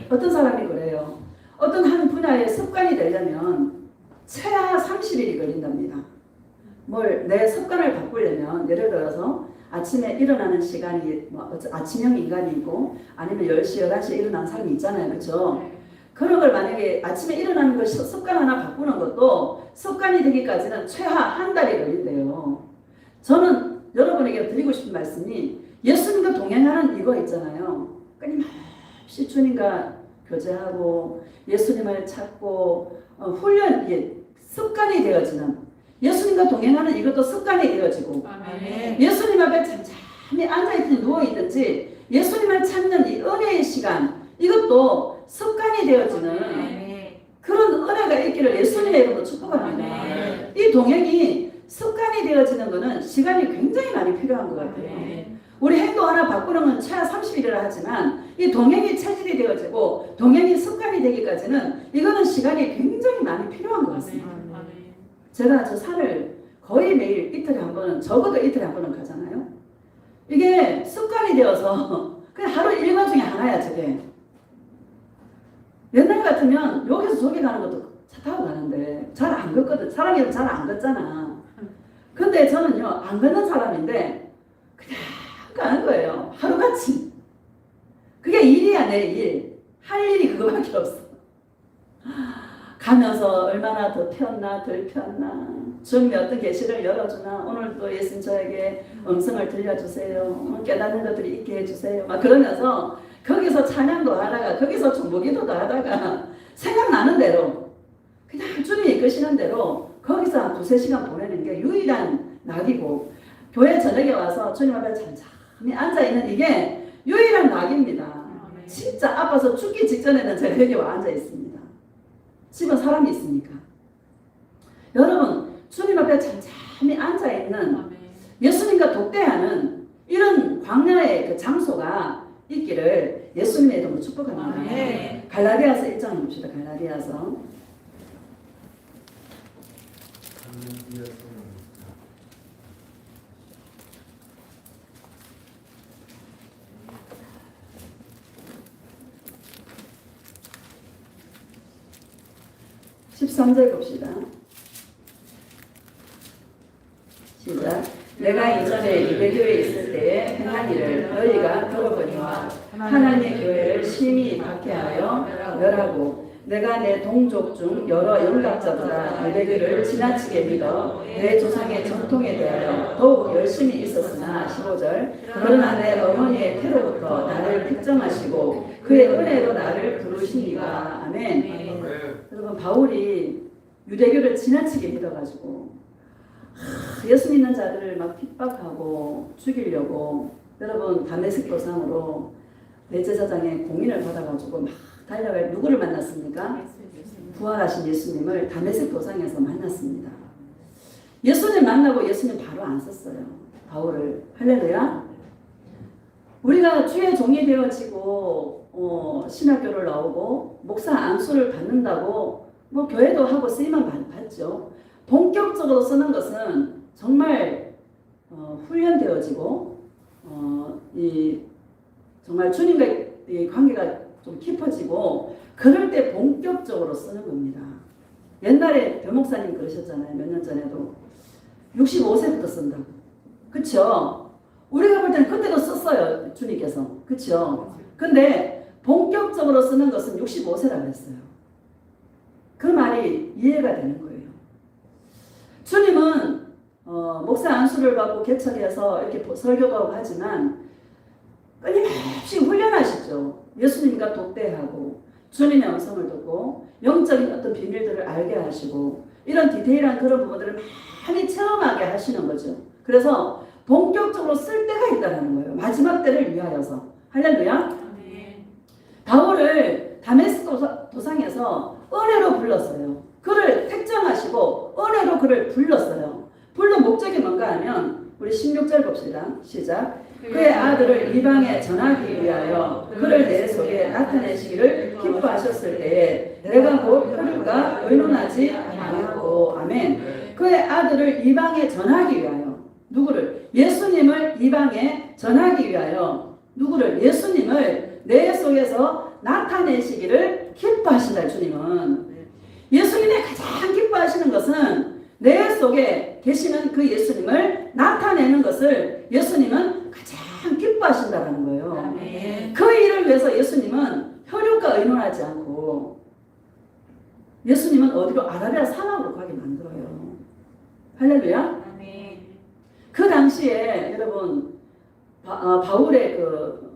어떤 사람이 그래요. 어떤 한 분야의 습관이 되려면 최하 30일이 걸린답니다. 내 습관을 바꾸려면 예를 들어서 아침에 일어나는 시간이 아침형 인간이고 아니면 10시, 11시에 일어나는 사람이 있잖아요. 그렇죠? 그런 걸 만약에 아침에 일어나는 걸 습관 하나 바꾸는 것도 습관이 되기까지는 최하 한 달이 걸린대요. 저는 여러분에게 드리고 싶은 말씀이 예수님과 동행하는 이거 있잖아요. 끊임없이 주님과 교제하고 예수님을 찾고 훈련, 이게 습관이 되어지는, 예수님과 동행하는 이것도 습관이 되어지고, 아멘. 예수님 앞에 잠잠히 앉아있든지 누워있든지 예수님을 찾는 이 은혜의 시간, 이것도 습관이 되어지는 아멘. 그런 은혜가 있기를 예수님의 이름으로 축복합니다. 아멘. 이 동행이 습관이 되어지는 것은 시간이 굉장히 많이 필요한 것 같아요. 아멘. 우리 행동 하나 바꾸는 건 최하 30일이라 하지만 이 동행이 체질이 되어지고 동행이 습관이 되기까지는 이거는 시간이 굉장히 많이 필요한 것 같습니다. 제가 저 산을 거의 매일 이틀에 한 번은, 적어도 이틀에 한 번은 가잖아요. 이게 습관이 되어서 그냥 하루 일과 중에 하나야 저게. 옛날 같으면 여기서 저기 가는 것도 차 타고 가는데 잘 안 걷거든. 사람이 잘 안 걷잖아. 근데 저는요 안 걷는 사람인데 그냥 가는 거예요. 하루같이. 그게 일이야 내 일. 할 일이 그거밖에 없어. 가면서 얼마나 더 폈나 덜 폈나, 주님이 어떤 계시를 열어주나, 오늘도 예수님 저에게 음성을 들려주세요, 깨닫는 것들이 있게 해주세요, 막 그러면서 거기서 찬양도 하다가 거기서 중보기도도 하다가 생각나는 대로 그냥 주님이 이끄시는 대로 거기서 한 2-3시간 보내는 게 유일한 낙이고, 교회 저녁에 와서 주님 앞에 잠잠히 앉아있는 이게 유일한 낙입니다. 진짜 아파서 죽기 직전에는 제가 여기 와 앉아있습니다. 집은 사람이 있으니까. 여러분 주님 앞에 잠잠히 앉아있는 예수님과 독대하는 이런 광야의 그 장소가 있기를 예수님의 이름으로 축복합니다. 아멘. 갈라디아서 1장 봅시다. 갈라디아서 13절 봅시다. 시작. 내가 이전에 유대교에 있을 때에 행한 일을 너희가 들어보니와 하나님의 교회를 심히 박해하여 멸하고, 내가 내 동족 중 여러 영각자보다 유대교를 지나치게 믿어 내 조상의 전통에 대하여 더욱 열심히 있었으나, 15절, 그러나 내 어머니의 태로부터 나를 특정하시고 그의 은혜로 나를 부르시니가. 아멘. 여러분 바울이 유대교를 지나치게 믿어가지고 예수 믿는 자들을 막 핍박하고 죽이려고, 여러분 다메섹 도상으로 대제사장의 공인을 받아가지고 막 달려갈, 누구를 만났습니까? 부활하신 예수님을 다메섹 도상에서 만났습니다. 예수님 만나고 예수님 바로 안 썼어요, 바울을. 할렐루야. 우리가 주의 종이 되어지고 신학교를 나오고 목사 안수를 받는다고 뭐 교회도 하고 쓰임은 받죠. 본격적으로 쓰는 것은 정말 훈련되어지고 이 정말 주님과의 이 관계가 좀 깊어지고 그럴 때 본격적으로 쓰는 겁니다. 옛날에 변목사님 그러셨잖아요. 몇 년 전에도 65세부터 쓴다고. 그쵸? 우리가 볼 때는 그때도 썼어요, 주님께서. 그쵸? 근데 본격적으로 쓰는 것은 65세라고 했어요. 그 말이 이해가 되는 거예요. 주님은 목사 안수를 받고 개척해서 이렇게 설교도 하고 하지만 끊임없이 훈련하시죠. 예수님과 독대하고 주님의 음성을 듣고 영적인 어떤 비밀들을 알게 하시고 이런 디테일한 그런 부분들을 많이 체험하게 하시는 거죠. 그래서 본격적으로 쓸 때가 있다는 거예요. 마지막 때를 위하여서. 할렐루야. 바울을 다메섹 도상에서 은혜로 불렀어요. 그를 택정하시고 은혜로 그를 불렀어요. 불른 목적이 뭔가 하면 우리 16절 봅시다. 시작. 그의 아들을 이방에 전하기 위하여 그를 내 속에 나타내시기를 기뻐하셨을 때에 내가 곧 혈육과 의논하지 아니하고. 아멘. 그의 아들을 이방에 전하기 위하여. 누구를? 예수님을 이방에 전하기 위하여. 누구를? 예수님을 내 속에서 나타내시기를 기뻐하신다. 주님은 예수님이 가장 기뻐하시는 것은 내 속에 계시는 그 예수님을 나타내는 것을 예수님은 가장 기뻐하신다는 거예요. 아멘. 그 일을 위해서 예수님은 혈육과 의논하지 않고 예수님은 어디로? 아라비아 사막으로 가게 만들어요. 할렐루야. 아멘. 그 당시에 여러분 바울의 그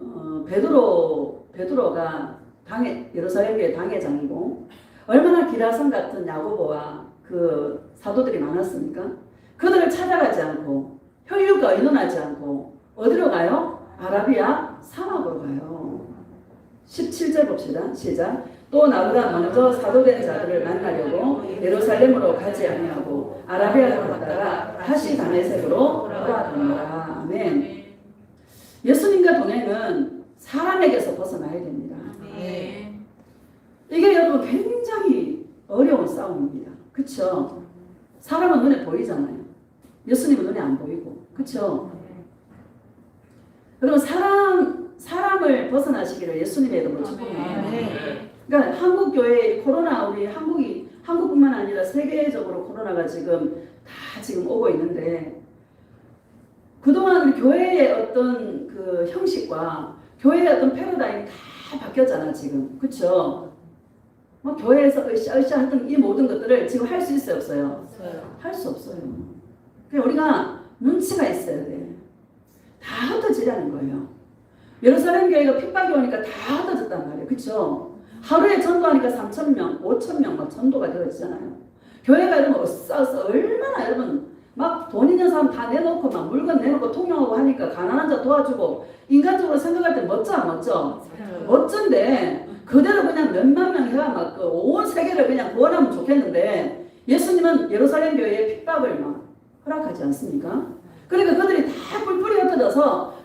베드로가 예루살렘 교회 당회장이고 얼마나 기라성 같은 야고보와 그 사도들이 많았습니까? 그들을 찾아가지 않고 혈육과 의논하지 않고 어디로 가요? 아라비아 사막으로 가요. 17절 봅시다. 시작. 또 나보다 먼저 사도된 자들을 만나려고 예루살렘으로 가지 아니하고 아라비아로 갔다가 다시 다메섹으로 돌아가노라. 아멘. 예수님과 동행은 사람에게서 벗어나야 됩니다. 이게 여러분 굉장히 어려운 싸움입니다. 그렇죠? 사람은 눈에 보이잖아요. 예수님은 눈에 안 보이고. 그렇죠? 여러분 사람을 벗어나시기를 예수님의 이름으로 축복합니다. 그러니까 한국 교회 코로나 우리 한국뿐만 아니라 세계적으로 코로나가 지금 다 지금 오고 있는데 그동안 우리 교회의 어떤 그 형식과 교회의 어떤 패러다임이 다 바뀌었잖아 지금. 그렇죠? 뭐 교회에서 으쌰으쌰 하던 이 모든 것들을 지금 할 수 있어요, 없어요? 할 수 없어요. 그러니까 우리가 눈치가 있어야 돼. 다 흩어지라는 거예요. 예루살렘 교회가 핍박이 오니까 다 흩어졌단 말이에요. 그렇죠? 하루에 전도하니까 3,000명, 5,000명 막 전도가 되어지잖아요. 교회가 여러분 어싸서 얼마나 여러분 막 돈 있는 사람 다 내놓고 막 물건 내놓고 통용하고 하니까 가난한 자 도와주고 인간적으로 생각할 때 멋져 안 멋져? 멋진데 그대로 그냥 몇만 명 해가 막 온 세계를 그냥 구원하면 좋겠는데 예수님은 예루살렘 교회에 핍박을 막 허락하지 않습니까? 그러니까 그들이 다 뿔뿔이 흩어져서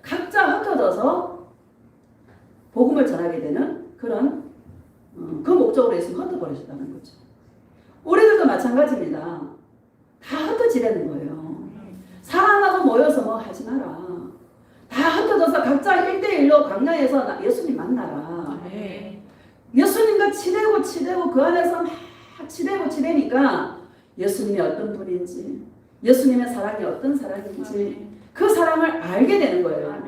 각자 흩어져서 복음을 전하게 되는 그런 그 목적으로 예수님 흩어버리셨다는 거죠. 우리들도 마찬가지입니다. 다 흩어지라는 거예요. 사람하고 모여서 뭐 하지 마라. 다 흩어져서 각자 1대1로 광야에서 예수님 만나라. 예수님과 치대고 그 안에서 막 치대니까 예수님이 어떤 분인지 예수님의 사랑이 어떤 사랑인지 그 사랑을 알게 되는 거예요.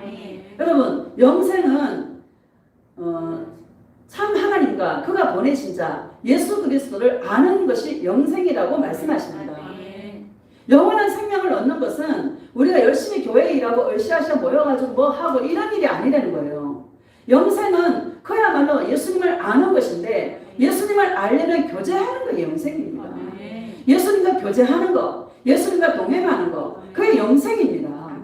여러분 영생은 참 하나님과 그가 보내신 자 예수 그리스도를 아는 것이 영생이라고 말씀하십니다. 영원한 생명을 얻는 것은 우리가 열심히 교회에 일하고 으쌰으쌰 모여가지고 뭐 하고 이런 일이 아니라는 거예요. 영생은 그야말로 예수님을 아는 것인데 예수님을 알려면 교제하는 것이 영생입니다. 예수님과 교제하는 것, 예수님과 동행하는 것, 그게 영생입니다.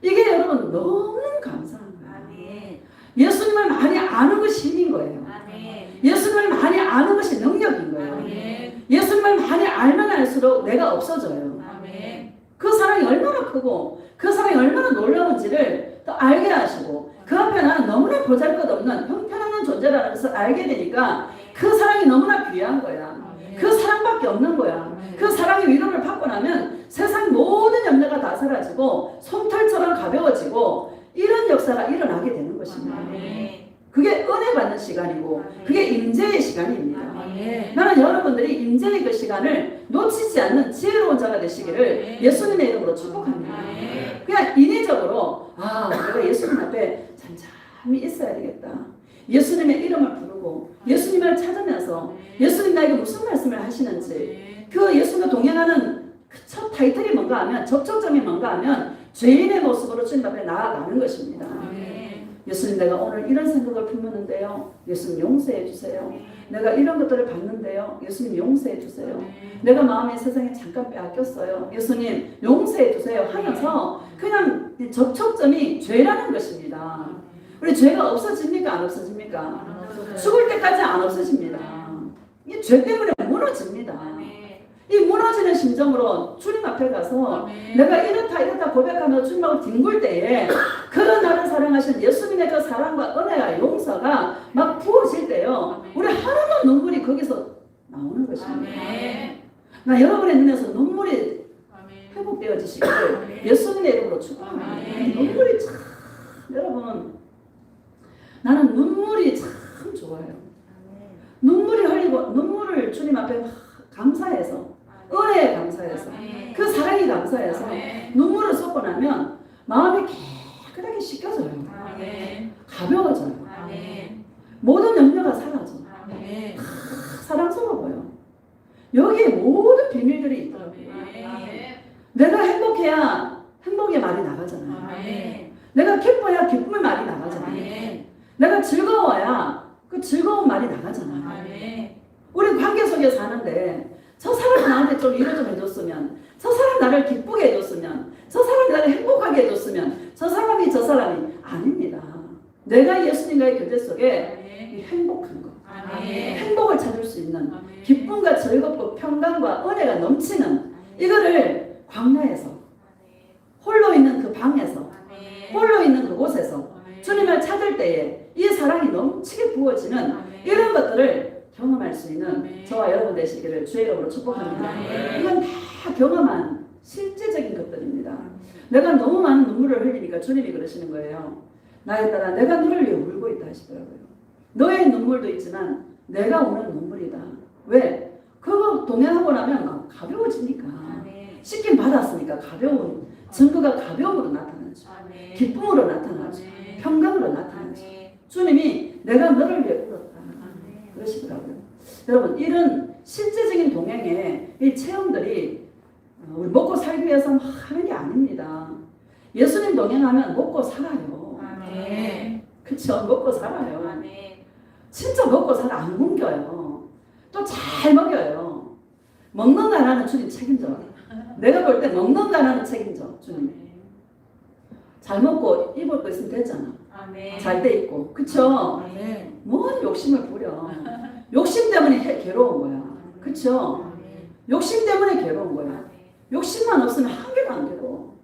이게 여러분 너무 감사한 거예요. 예수님을 많이 아는 것이 힘인 거예요. 예수님을 많이 아는 것이 능력인 거예요. 예수님을 많이 알면 알수록 내가 없어져요. 그 사랑이 얼마나 크고 그 사랑이 얼마나 놀라운지를 또 알게 하시고 그 앞에 나는 너무나 보잘것없는 형편없는 존재라는 것을 알게 되니까 그 사랑이 너무나 귀한 거야. 그 사랑밖에 없는 거야. 그 사랑의 위로를 받고 나면 세상 모든 염려가 다 사라지고 솜털처럼 가벼워지고 이런 역사가 일어나게 되는 것입니다. 그게 은혜 받는 시간이고 그게 임재의 시간입니다. 나는 여러분들이 임재의 그 시간을 놓치지 않는 지혜로운 자가 되시기를 예수님의 이름으로 축복합니다. 그냥 인위적으로 내가 예수님 앞에 잠잠히 있어야 되겠다. 예수님의 이름을 부르고 예수님을 찾으면서 예수님 나에게 무슨 말씀을 하시는지 그 예수님과 동행하는 그 첫 타이틀이 뭔가 하면 접촉점이 뭔가 하면 죄인의 모습으로 주님 앞에 나아가는 것입니다. 예수님 내가 오늘 이런 생각을 품었는데요. 예수님 용서해 주세요. 내가 이런 것들을 봤는데요. 예수님 용서해 주세요. 내가 마음의 세상에 잠깐 빼앗겼어요. 예수님 용서해 주세요 하면서 그냥 접촉점이 죄라는 것입니다. 우리 죄가 없어집니까? 안 없어집니까? 죽을 때까지 안 없어집니다. 이 죄 때문에 무너집니다. 이 무너지는 심정으로 주님 앞에 가서 내가 이렇다 고백하면서 주님 앞을 뒹굴 때에 그런 나를 사랑하신 예수님의 그 사랑과 은혜와 용서가 막 부어질 때요. 우리 하나만 눈물이 거기서 나오는 것입니다. 나 여러분의 눈에서 눈물이 회복되어지시기를 예수님의 이름으로 축복합니다. 눈물이 참 여러분 나는 눈물이 참 좋아요. 눈물이 흘리고 눈물을 주님 앞에 막 감사해서 은혜에 감사해서 그 사랑이 감사해서 눈물을 쏟고 나면 마음이 깨끗하게 씻겨져요. 가벼워져요. 모든 염려가 사라져. 사랑스러워요. 여기에 모든 비밀들이 있더라고요. 내가 행복해야 행복의 말이 나가잖아요. 아멘. 내가 기뻐야 기쁨의 말이 나가잖아요. 아멘. 내가 즐거워야 그 즐거운 말이 나가잖아요. 아멘. 우리 관계 속에 사는데 저 사람이 나한테 좀 위로 좀 해줬으면, 저 사람 나를 기쁘게 해줬으면, 저 사람이 나를 행복하게 해줬으면, 저 사람이 아닙니다. 내가 예수님과의 교제 속에 이 행복한 것, 아멘. 행복을 찾을 수 있는 아멘. 기쁨과 즐겁고 평강과 은혜가 넘치는 이거를 광야에서 홀로 있는 그 방에서 아멘. 홀로 있는 그곳에서 아멘. 주님을 찾을 때에 이 사랑이 넘치게 부어지는 아멘. 이런 것들을 경험할 수 있는 아멘. 저와 여러분 되시기를 주의 이름으로 축복합니다. 아멘. 이건 다 경험한 실제적인 것들입니다. 내가 너무 많은 눈물을 흘리니까 주님이 그러시는 거예요. 나에 따라 내가 너를 위해 울고 있다 하시더라고요. 너의 눈물도 있지만 내가 우는 눈물이다. 왜? 그거 동행하고 나면 막 가벼워지니까. 아멘. 씻김 받았으니까 가벼운 증거가 가벼움으로 나타나죠. 아멘. 기쁨으로 나타나죠. 아멘. 평강으로 나타나죠. 아멘. 주님이 내가 너를 위해 울었다. 아멘. 그러시더라고요. 여러분 이런 실제적인 동행의 이 체험들이 우리 먹고 살기 위해서 막 하는 게 아닙니다. 예수님 동행하면 먹고 살아요. 아멘. 그쵸? 먹고 살아요. 아멘. 진짜 먹고 살아. 안 굶겨요. 또 잘 먹여요. 먹는 나라는 주님 책임져. 내가 볼 때 먹는 나라는 책임져. 주님. 잘 먹고 입을 거 있으면 됐잖아. 아멘. 잘 때 있고. 그쵸? 아멘. 뭔 욕심을 부려. 욕심 때문에 괴로운 거야. 그쵸? 아멘. 욕심 때문에 괴로운 거야. 욕심만 없으면 한 개도 안 괴로워.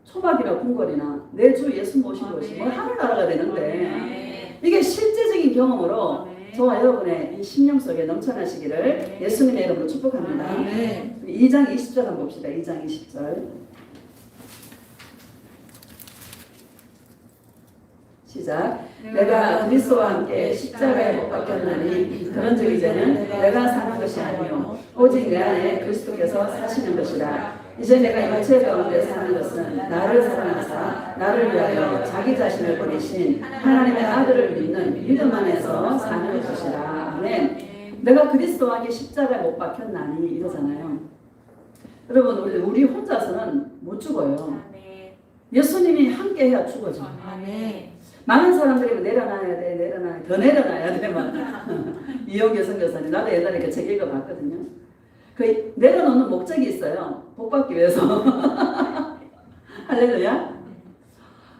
초막이나 궁궐이나 내 주 예수 모신 것이 뭐 하늘나라가 되는데 아멘. 이게 실제적인 경험으로 아멘. 저와 여러분의 이 심령 속에 넘쳐나시기를 예수님의 이름으로 축복합니다. 아멘. 2장 20절 한번 봅시다. 2장 20절 시작. 내가 그리스도와 함께 십자가에 못 박혔나니 그런즉 이제는 내가 사는 것이 아니요 오직 내 안에 그리스도께서 사시는 것이라. 이제 내가 육체 가운데 사는 것은 나를 사랑하사 나를 위하여 자기 자신을 보내신 하나님의 아들을 믿는 믿음 안에서 사는 것이라. 아멘. 내가 그리스도와 함께 십자가에 못 박혔나니 이러잖아요. 여러분 우리 혼자서는 못 죽어요. 아멘. 예수님이 함께 해야 죽어져. 아멘. 많은 사람들이 내려놔야 돼, 더 내려놔야 돼, 막. 이용규 선교사님, 나도 옛날에 그 책 읽어봤거든요. 그 내려놓는 목적이 있어요. 복 받기 위해서. 할렐루야.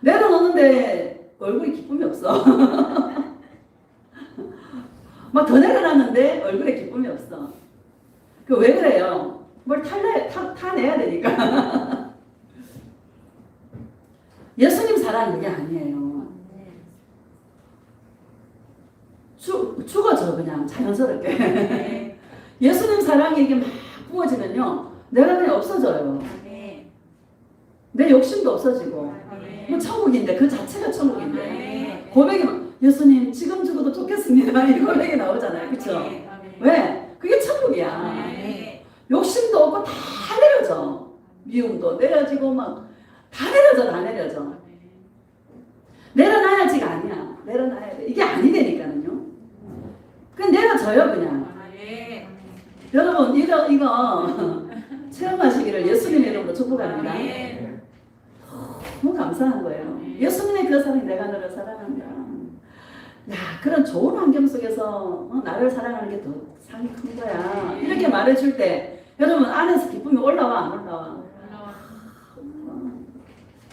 내려놓는데 얼굴에 기쁨이 없어. 막 더 내려놨는데 얼굴에 기쁨이 없어. 그 왜 그래요? 뭘 타내야 되니까. 예수님 사랑은 그게 아니에요. 죽어져 그냥 자연스럽게. 예수님 사랑이 이게 막 부어지면요 내가 그냥 없어져요. 내 욕심도 없어지고 뭐 천국인데 그 자체가 천국인데 고백이 막 예수님 지금 죽어도 좋겠습니다 이 고백이 나오잖아요. 그쵸? 왜? 그게 천국이야. 욕심도 없고 다 내려져. 미움도 내려지고 막 다 내려져. 내려놔야지가 아니야. 내려놔야 돼. 이게 아니되니까는요. 그냥 내려져요 그냥. 여러분 이거 체험하시기를 예수님의 이름으로 축복합니다. 너무 감사한 거예요. 예수님의 그 사랑이 내가 너를 사랑한다. 야 그런 좋은 환경 속에서 나를 사랑하는 게 더 상이 큰 거야. 이렇게 말해줄 때 여러분 안에서 기쁨이 올라와 안 올라와?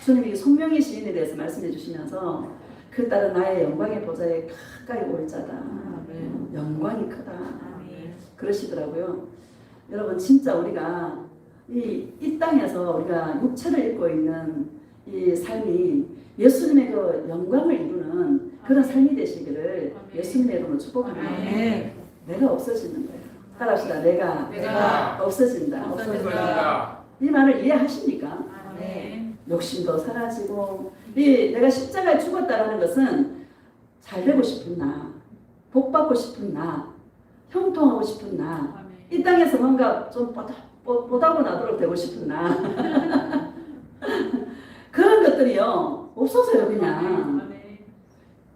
주님이 성령의 시인에 대해서 말씀해 주시면서 그 딸은 나의 영광의 보좌에 가까이 올 자다. 영광이 크다. 그러시더라고요. 여러분 진짜 우리가 이 땅에서 우리가 육체를 입고 있는 이 삶이 예수님의 그 영광을 이루는 그런 삶이 되시기를 예수님의 이름으로 축복합니다. 내가 없어지는 거예요. 따라합시다. 내가 없어진다. 이 말을 이해하십니까? 욕심도 사라지고 내가 십자가에 죽었다라는 것은 잘 되고 싶은 나, 복 받고 싶은 나, 형통하고 싶은 나, 이 땅에서 뭔가 좀 보다고 나도록 되고 싶은 나 그런 것들이요 없어서요. 그냥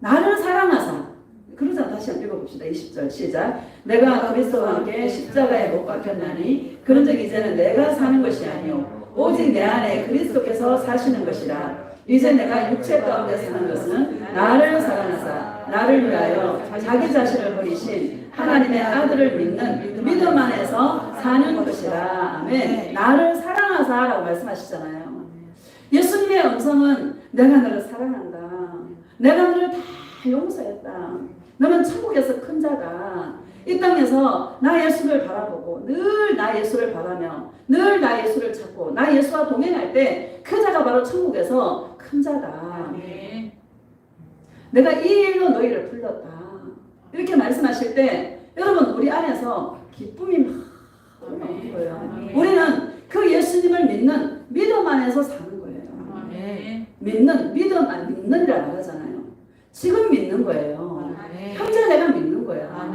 나를 사랑하사 그러자 다시 한번 읽어봅시다. 20절 시작. 내가 그리스도와 함께 십자가에 못 박혔나니 그런즉 이제는 내가 사는 것이 아니요 오직 내 안에 그리스도께서 사시는 것이라. 이제 내가 육체 가운데 사는 것은 나를 사랑하사 나를 위하여 자기 자신을 버리신 하나님의 아들을 믿는 믿음 안에서 사는 것이라. 아멘. 나를 사랑하사라고 말씀하시잖아요. 예수님의 음성은 내가 너를 사랑한다. 내가 너를 다 용서했다. 너는 천국에서 큰 자다. 이 땅에서 나 예수를 바라보고 늘 나 예수를 바라며 늘 나 예수를 찾고 나 예수와 동행할 때 그 자가 바로 천국에서 큰 자다. 내가 이 일로 너희를 불렀다. 이렇게 말씀하실 때 여러분 우리 안에서 기쁨이 막 올라오는 거예요. 우리는 그 예수님을 믿는 믿음 안에서 사는 거예요. 믿는 믿음 안 믿는이라 말하잖아요. 지금 믿는 거예요. 현재 내가 믿는 거야.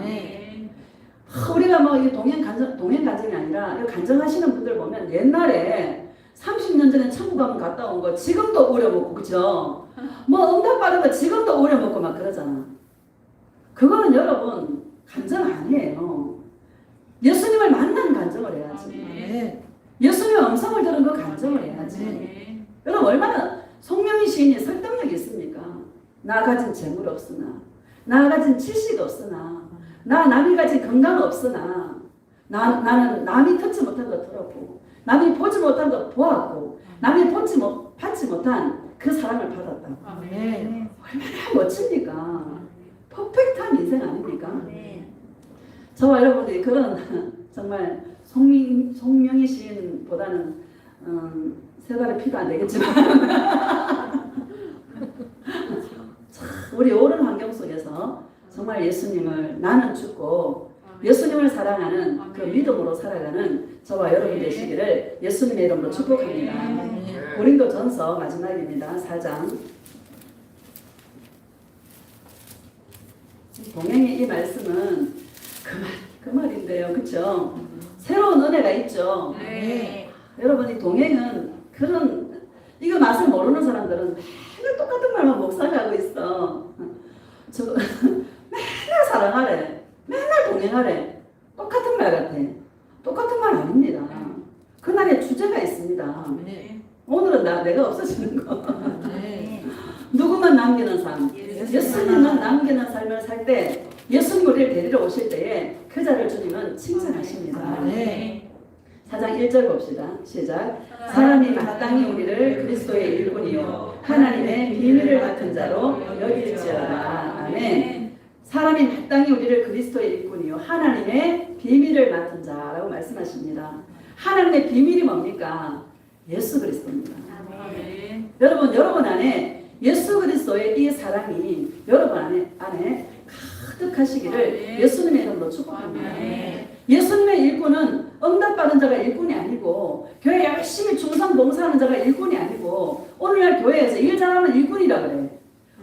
우리가 뭐 이 동행 간증이 아니라 이 간증하시는 분들 보면 옛날에 30년 전에 천국 가면 갔다 온 거 지금도 우려먹고 그죠? 뭐 응답받은 거 지금도 우려먹고 막 그러잖아. 그거는 여러분 간증 아니에요. 예수님을 만난 간증을 해야지. 예수님의 음성을 들은 그 간증을 해야지. 여러분 얼마나 송명희 시인이 설득력이 있습니까? 나 가진 재물 없으나 나 가진 지식 없으나 나 남이 가진 건강 없으나 나는 남이 듣지 못한 거 들었고 남이 보지 못한 거 보았고 남이 받지 못한 그 사랑을 받았다고. 얼마나 멋집니까? 퍼펙트한 인생 아닙니까? 저와 여러분들이 그런 정말 송명희 시인보다는 세 달의 피도 안 되겠지만 우리 옳은 환경 속에서 정말 예수님을 나는 죽고 예수님을 사랑하는 그 믿음으로 살아가는 저와 여러분 되시기를 예수님의 이름으로 축복합니다. 고린도전서 마지막입니다. 4장. 동행의 이 말씀은 그 말인데요. 그렇죠? 새로운 은혜가 있죠. 여러분 이 동행은 그런 이거 맛을 모르는 사람들은 맨날 똑같은 말만 묵상하고 있어. 맨날 사랑하래. 맨날 동행하래. 똑같은 말 같아. 똑같은 말 아닙니다. 그날의 주제가 있습니다. 오늘은 내가 없어지는 거. 누구만 남기는 삶. 예수님만 남기는 삶을 살 때 예수님 우리를 데리러 오실 때에 그 자를 주님은 칭찬하십니다. 4장 1절 봅시다. 시작. 사람이 마땅히 우리를 그리스도의 일꾼이요 하나님의 비밀을 맡은 자로 여길지어다. 아멘. 사람이 마땅히 우리를 그리스도의 일꾼이요 하나님의 비밀을 맡은 자라고 말씀하십니다. 하나님의 비밀이 뭡니까? 예수 그리스도입니다. 여러분 안에 예수 그리스도의 이 사랑이 여러분 안에 가득하시기를 예수님의 이름으로 축복합니다. 예수님의 일꾼은 응답받은 자가 일꾼이 아니고 교회 열심히 충성 봉사하는 자가 일꾼이 아니고 오늘날 교회에서 일 잘하면 일꾼이라 그래.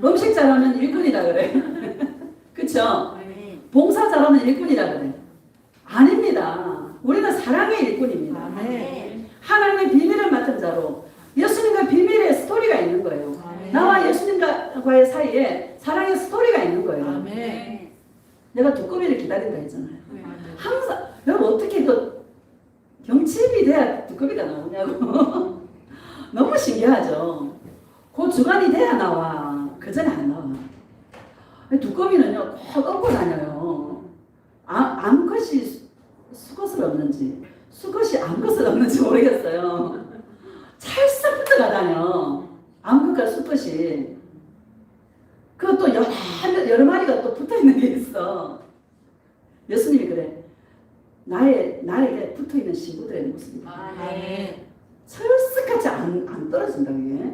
음식 잘하면 일꾼이라 그래. 그쵸? 봉사 잘하면 일꾼이라 그래. 아닙니다. 우리는 사랑의 일꾼입니다. 하나님의 비밀을 맡은 자로 예수님과 비밀의 스토리가 있는 거예요. 나와 예수님과의 사이에 사랑의 스토리가 있는 거예요. 내가 두꺼비를 기다린다 했잖아요. 항상 여러분 어떻게 또 경칩이 돼야 두꺼비가 나오냐고. 너무 신기하죠. 그 주간이 돼야 나와. 그 전에 안 나와. 두꺼비는요 꼭 업고 다녀요. 암컷이 수컷을 얻는지 수컷이 암컷을 얻는지 모르겠어요. 찰싹 붙어가 다녀. 암컷과 수컷이. 그것도 여러 마리가 또 붙어있는 게 있어. 예수님이 그래. 나에게 붙어있는 신부들의 모습이다. 철석같이 안 떨어진다 그게.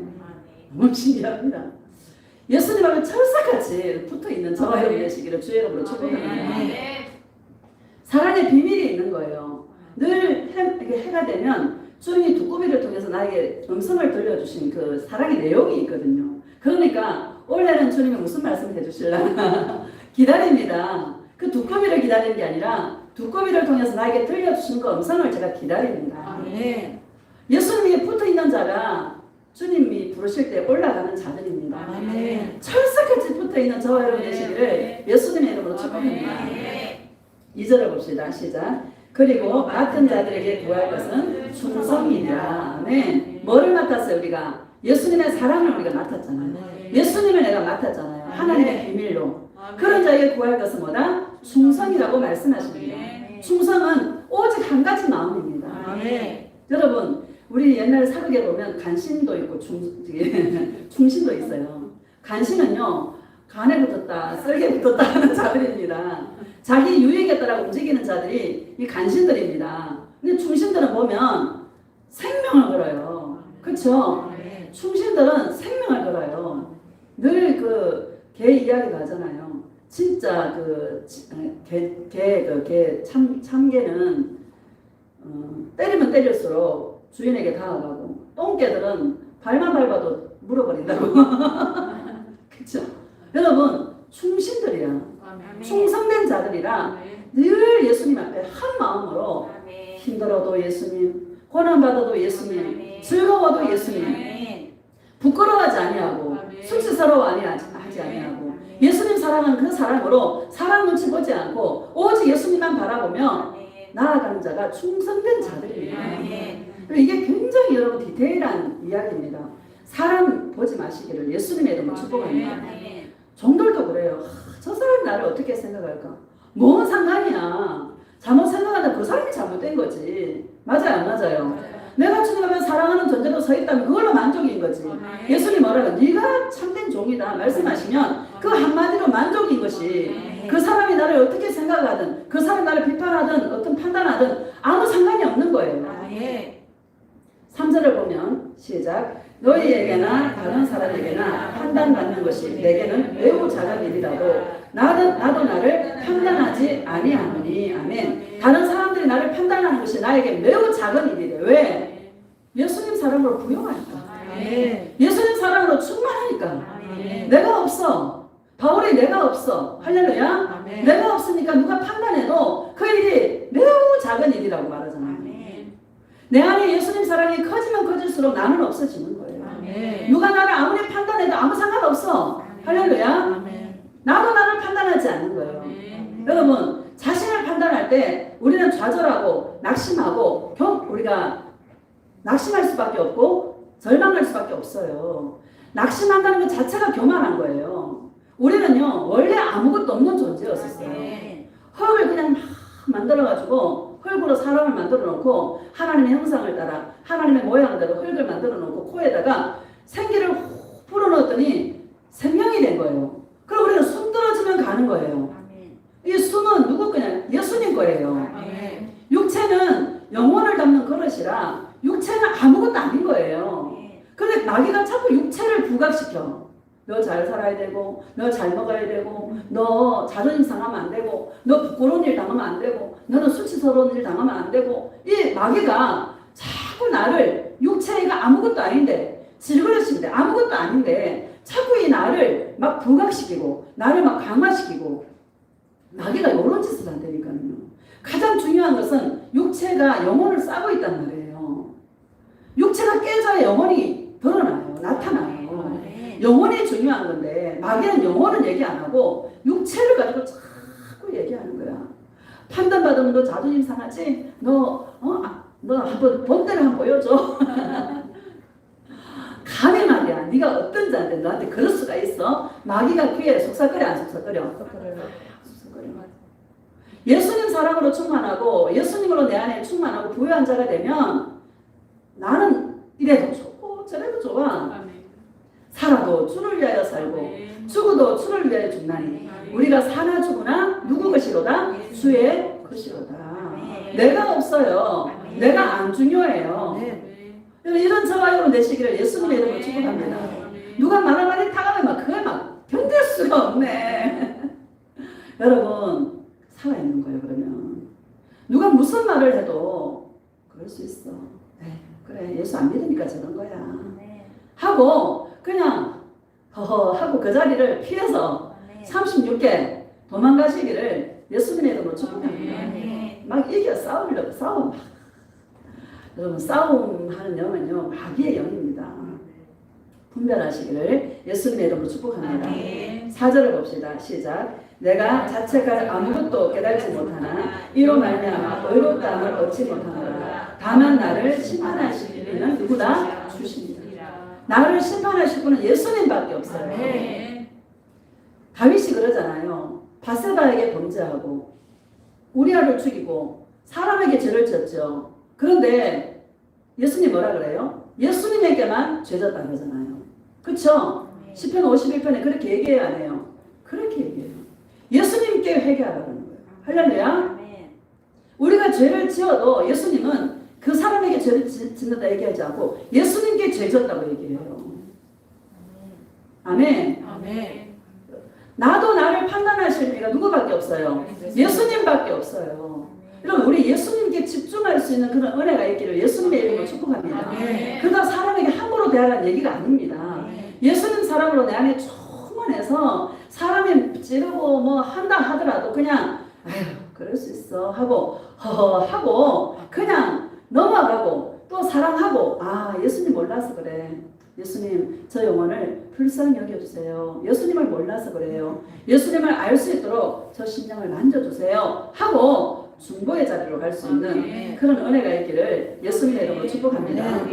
너무 신기합니다. 예수님하고 철석같이 붙어있는 저와 여러분 되시기를 주의 이름으로 축복합니다. 사랑의 비밀이 있는 거예요. 늘 해가 되면 주님이 두꺼비를 통해서 나에게 음성을 들려주신 그 사랑의 내용이 있거든요. 그러니까 원래는 주님이 무슨 말씀을 해주실려나 기다립니다. 그 두꺼비를 기다리는 게 아니라 두꺼비를 통해서 나에게 들려주신 그 음성을 제가 기다립니다. 예수님이 붙어있는 자가 주님이 부르실 때 올라가는 자들입니다. 철석같이 붙어있는 저와 여러분 되시기를 예수님의 이름으로 축복합니다. 2절을 봅시다. 시작. 그리고 맡은 자들에게 구할 것은 충성이니라. 아멘. 뭐를 맡았어요 우리가? 예수님의 사랑을 우리가 맡았잖아요. 예수님을 내가 맡았잖아요. 하나님의 비밀로. 그런 자에게 구할 것은 뭐다? 충성이라고 말씀하십니다. 충성은 오직 한 가지 마음입니다. 여러분 우리 옛날 사극에 보면 간신도 있고 충신도 있어요. 간신은요 간에 붙었다 썰게 붙었다 하는 자들입니다. 자기 유익에 따라 움직이는 자들이 이 간신들입니다. 근데 충신들은 보면 생명을 걸어요. 그렇죠? 충신들은 생명을 걸어요. 늘 그 개 이야기 나잖아요. 진짜 개 참개는 때리면 때릴수록 주인에게 다가가고 똥개들은 발만 밟아도 물어버린다고. 그렇죠? 여러분 충신들이야. 충성된 자들이라 늘 예수님 앞에 한 마음으로 힘들어도 예수님, 고난받아도 예수님, 즐거워도 예수님, 부끄러워하지 아니하고 수치스러워 하지 아니하고 예수님 사랑하는 그 사랑으로 사람 눈치 보지 않고 오직 예수님만 바라보며 나아가는 자가 충성된 자들입니다. 이게 굉장히 여러분 디테일한 이야기입니다. 사람 보지 마시기를 예수님의 이름으로 축복합니다. 종들도 그래요. 저 사람이 나를 어떻게 생각할까? 뭔 상관이야. 잘못 생각하다 그 사람이 잘못된 거지. 맞아요 안 맞아요? 내가 주님을 사랑하는 존재로 서 있다면 그걸로 만족인 거지. 예수님 뭐라고? 네가 참된 종이다 말씀하시면 그 한마디로 만족인 것이 그 사람이 나를 어떻게 생각하든 그 사람이 나를 비판하든 어떤 판단하든 아무 상관이 없는 거예요. 3절을 보면 시작. 너희에게나 다른 사람에게나 판단받는 것이 내게는 매우 작은 일이라도 나도 나를 판단하지 아니하노니. 아멘. 다른 사람들이 나를 판단하는 것이 나에게 매우 작은 일이래. 왜? 예수님 사랑으로 부용하니까. 예수님 사랑으로 충만하니까. 내가 없어. 바울이 내가 없어. 할렐루야. 내가 없으니까 누가 판단해도 그 일이 매우 작은 일이라고 말하잖아요. 내 안에 예수님 사랑이 커지면 커질수록 나는 없어지는 거예요. 누가 나를 아무리 판단해도 아무 상관없어. 할렐루야. 나도 나를 판단하지 않는 거예요. 여러분 자신을 판단할 때 우리는 좌절하고 낙심하고 우리가 낙심할 수밖에 없고 절망할 수밖에 없어요. 낙심한다는 것 자체가 교만한 거예요. 우리는요 원래 아무것도 없는 존재였었어요. 흙을 그냥 막 만들어가지고 흙으로 사람을 만들어 놓고 하나님의 형상을 따라 하나님의 모양대로 흙을 만들어 놓고 코에다가 생기를 훅 불어넣었더니 생명이 된 거예요. 그럼 우리는 숨 떨어지면 가는 거예요. 이 숨은 누구 거냐? 예수님 거예요. 육체는 영혼을 담는 그릇이라 육체는 아무것도 아닌 거예요. 그런데 마귀가 자꾸 육체를 부각시켜. 너 잘 살아야 되고 너 잘 먹어야 되고 너 자존심 상하면 안 되고 너 부끄러운 일 당하면 안 되고 너는 수치스러운 일 당하면 안 되고 이 마귀가 자꾸 나를 육체가 아무것도 아닌데 질그릇인데 아무것도 아닌데 자꾸 이 나를 막 부각시키고 나를 막 강화시키고 마귀가 이런 짓을 한다니까요. 가장 중요한 것은 육체가 영혼을 싸고 있단 말이에요. 육체가 깨져야 영혼이 드러나요. 나타나요. 영혼이 중요한 건데 마귀는 영혼은 얘기 안 하고 육체를 가지고 자꾸 얘기하는 거야. 판단받으면 너 자존심 상하지? 너 한번 본때를 한번 보여줘. 감히 말이야. 네가 어떤 자인데 너한테 그럴 수가 있어? 마귀가 귀에 속삭거려 안 속삭거려? 속삭거려. 예수님 사랑으로 충만하고 예수님으로 내 안에 충만하고 부유한 자가 되면 나는 이래도 좋고 저래도 좋아. 살아도 주를 위하여 살고 죽어도 주를 위하여 죽나니 우리가 사나 죽으나 누구 것이로다? 주의 것이로다. 내가 없어요. 내가 안 중요해요. 이런 저와 여러분 되시기를 예수님의 이름으로 축복합니다. 누가 말하면 다가가면 그걸 막 견딜 수가 없네. 여러분 살아있는 거예요. 그러면 누가 무슨 말을 해도 그럴 수 있어. 그래 예수 안 믿으니까 저런 거야 하고 그냥 허허 하고 그 자리를 피해서 36개 도망가시기를 예수님의 이름으로 축복합니다. 막 이겨 싸우려고 싸움. 여러분 싸움하는 영은요 마귀의 영입니다. 분별하시기를 예수님의 이름으로 축복합니다. 4절을 봅시다. 시작. 내가 자체가 아무것도 깨달지 못하나 이로 말미암아 의롭다함을 얻지 못하노라. 다만 나를 심판하실 분은 누구다? 주십니다. 나를 심판하실 분은 예수님밖에 없어요. 아멘. 다윗이 그러잖아요. 바세바에게 범죄하고 우리아를 죽이고 사람에게 죄를 졌죠. 그런데 예수님 뭐라 그래요? 예수님에게만 죄졌다 그러잖아요. 그렇죠? 시편 51편에 그렇게 얘기해야 안 해요. 그렇게 얘기해요. 예수님께 회개하라는 거예요. 할렐루야. 우리가 죄를 지어도 예수님은 그 사람에게 죄를 짓는다 얘기하지 않고 예수님께 죄 졌다고 얘기해요. 아멘. 아멘. 나도 나를 판단하실 이가 누구밖에 없어요? 예수님밖에 없어요. 여러분 우리 예수님께 집중할 수 있는 그런 은혜가 있기를 예수님의 이름으로 축복합니다. 아멘. 그러나 사람에게 함부로 대하라는 얘기가 아닙니다. 예수님 사랑으로 내 안에 충만해서 사람이 찌르고 뭐 한다 하더라도 그냥 아휴 그럴 수 있어 하고 허허 하고 그냥 넘어가고 또 사랑하고 아 예수님 몰라서 그래. 예수님 저 영혼을 불쌍히 여겨주세요. 예수님을 몰라서 그래요. 예수님을 알 수 있도록 저 심령을 만져주세요 하고 중보의 자리로 갈 수 있는 그런 은혜가 있기를 예수님의 이름으로 축복합니다.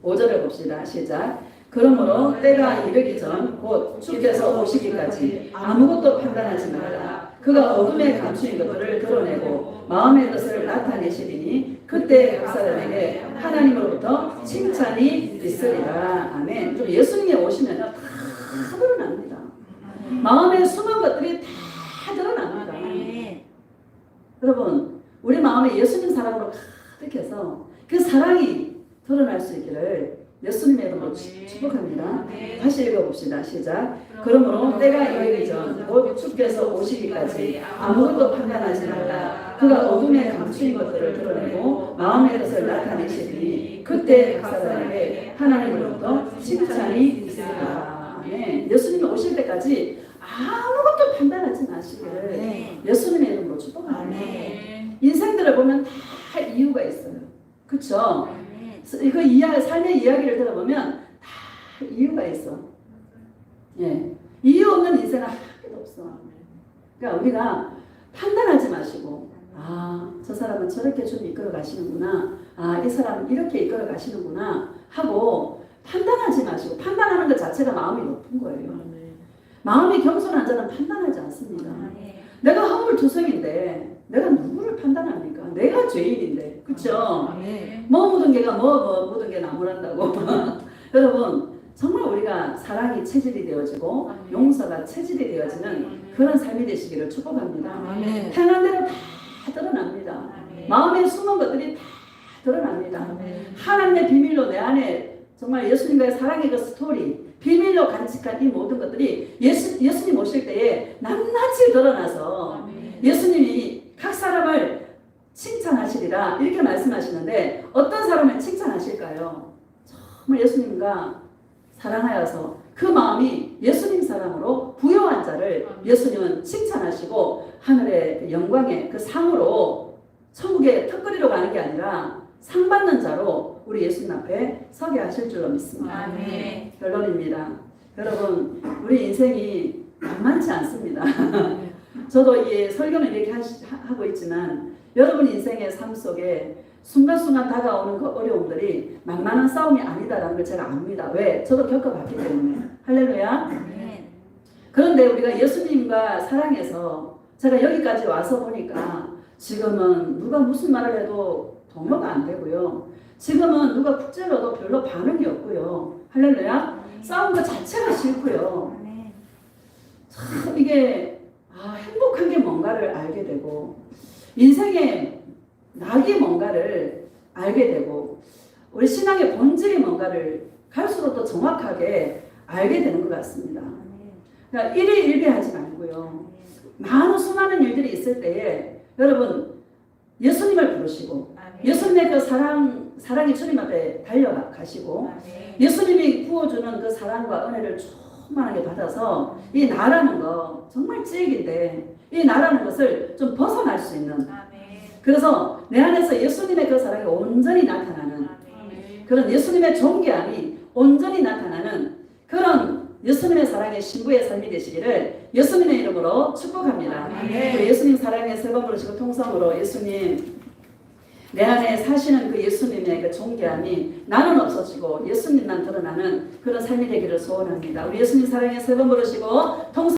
5절을 봅시다. 시작. 그러므로 때가 이르기 전 곧 주께서 오시기까지 아무것도 판단하지 말라. 그가 어둠에 감추인 것들을 드러내고 마음의 뜻을 나타내시리니 그때 각 사람에게 하나님으로부터 칭찬이 있으리라. 아멘. 좀 예수님이 오시면 다 드러납니다. 마음에 숨은 것들이 다 드러납니다. 여러분 우리 마음에 예수님 사랑으로 가득해서 그 사랑이 드러날 수 있기를 예수님의 이름으로 축복합니다. 다시 읽어봅시다. 시작. 그러므로 때가 이르기 전 곧 주께서 오시기까지 아무것도 판단하지 말라. 그가 어둠에 감추인 것들을 드러내고 마음의 뜻을 나타내시니 그때 각 사람에게 하나님으로부터 칭찬이 있으리라. 아멘. 예수님이 오실 때까지 아무것도 판단하지 마시기를 예수님의 이름으로 축복합니다. 인생들을 보면 다 이유가 있어요. 그렇죠? 그 삶의 이야기를 들어보면 다 이유가 있어. 예. 이유 없는 인생은 하나도 없어. 그러니까 우리가 판단하지 마시고, 아, 저 사람은 저렇게 좀 이끌어 가시는구나. 아, 이 사람은 이렇게 이끌어 가시는구나. 하고 판단하지 마시고, 판단하는 것 자체가 마음이 높은 거예요. 마음이 겸손한 자는 판단하지 않습니다. 내가 허물투성인데 내가 누구를 판단합니까? 내가 죄인인데, 그렇죠? 뭐 묻은 개가 뭐 묻은 개 나무란다고. 여러분 정말 우리가 사랑이 체질이 되어지고 용서가 체질이 되어지는 그런 삶이 되시기를 축복합니다. 행한 대로 다 드러납니다. 마음에 숨은 것들이 다 드러납니다. 하나님의 비밀로 내 안에 정말 예수님과의 사랑의 그 스토리 비밀로 간직한 이 모든 것들이 예수님 오실 때에 낱낱이 드러나서 예수님이 각 사람을 칭찬하시리라 이렇게 말씀하시는데 어떤 사람을 칭찬하실까요? 정말 예수님과 사랑하여서 그 마음이 예수님 사랑으로 부여한 자를 예수님은 칭찬하시고 하늘의 영광의 그 상으로 천국의 턱걸이로 가는 게 아니라 상 받는 자로 우리 예수님 앞에 서게 하실 줄로 믿습니다. 결론입니다. 여러분 우리 인생이 만만치 않습니다. 저도 이 설교는 이렇게 하고 있지만 여러분 인생의 삶 속에 순간순간 다가오는 그 어려움들이 만만한 싸움이 아니다라는 걸 제가 압니다. 왜? 저도 겪어봤기 때문에. 할렐루야. 그런데 우리가 예수님과 사랑해서 제가 여기까지 와서 보니까 지금은 누가 무슨 말을 해도 동요가 안 되고요. 지금은 누가 국제로도 별로 반응이 없고요. 할렐루야. 싸운 것 자체가 싫고요. 참 이게 행복한 게 뭔가를 알게 되고 인생의 낙이 뭔가를 알게 되고 우리 신앙의 본질이 뭔가를 갈수록 더 정확하게 알게 되는 것 같습니다. 그러니까 일희일비하지 말고요. 많은 수많은 일들이 있을 때에 여러분 예수님을 부르시고 예수님의 그 사랑이 주님 앞에 달려가시고 예수님이 구워주는 그 사랑과 은혜를 충만하게 받아서 이 나라는 거 정말 찌익인데 이 나라는 것을 좀 벗어날 수 있는 그래서 내 안에서 예수님의 그 사랑이 온전히 나타나는 그런 예수님의 존귀함이 온전히 나타나는 그런 예수님의 사랑의 신부의 삶이 되시기를 예수님의 이름으로 축복합니다. 아멘. 우리 예수님 사랑의 세 번 부르시고 통성으로 예수님 내 안에 사시는 그 예수님의 그 존귀함이 나는 없어지고 예수님만 드러나는 그런 삶이 되기를 소원합니다. 우리 예수님 사랑의 세 번 부르시고 통성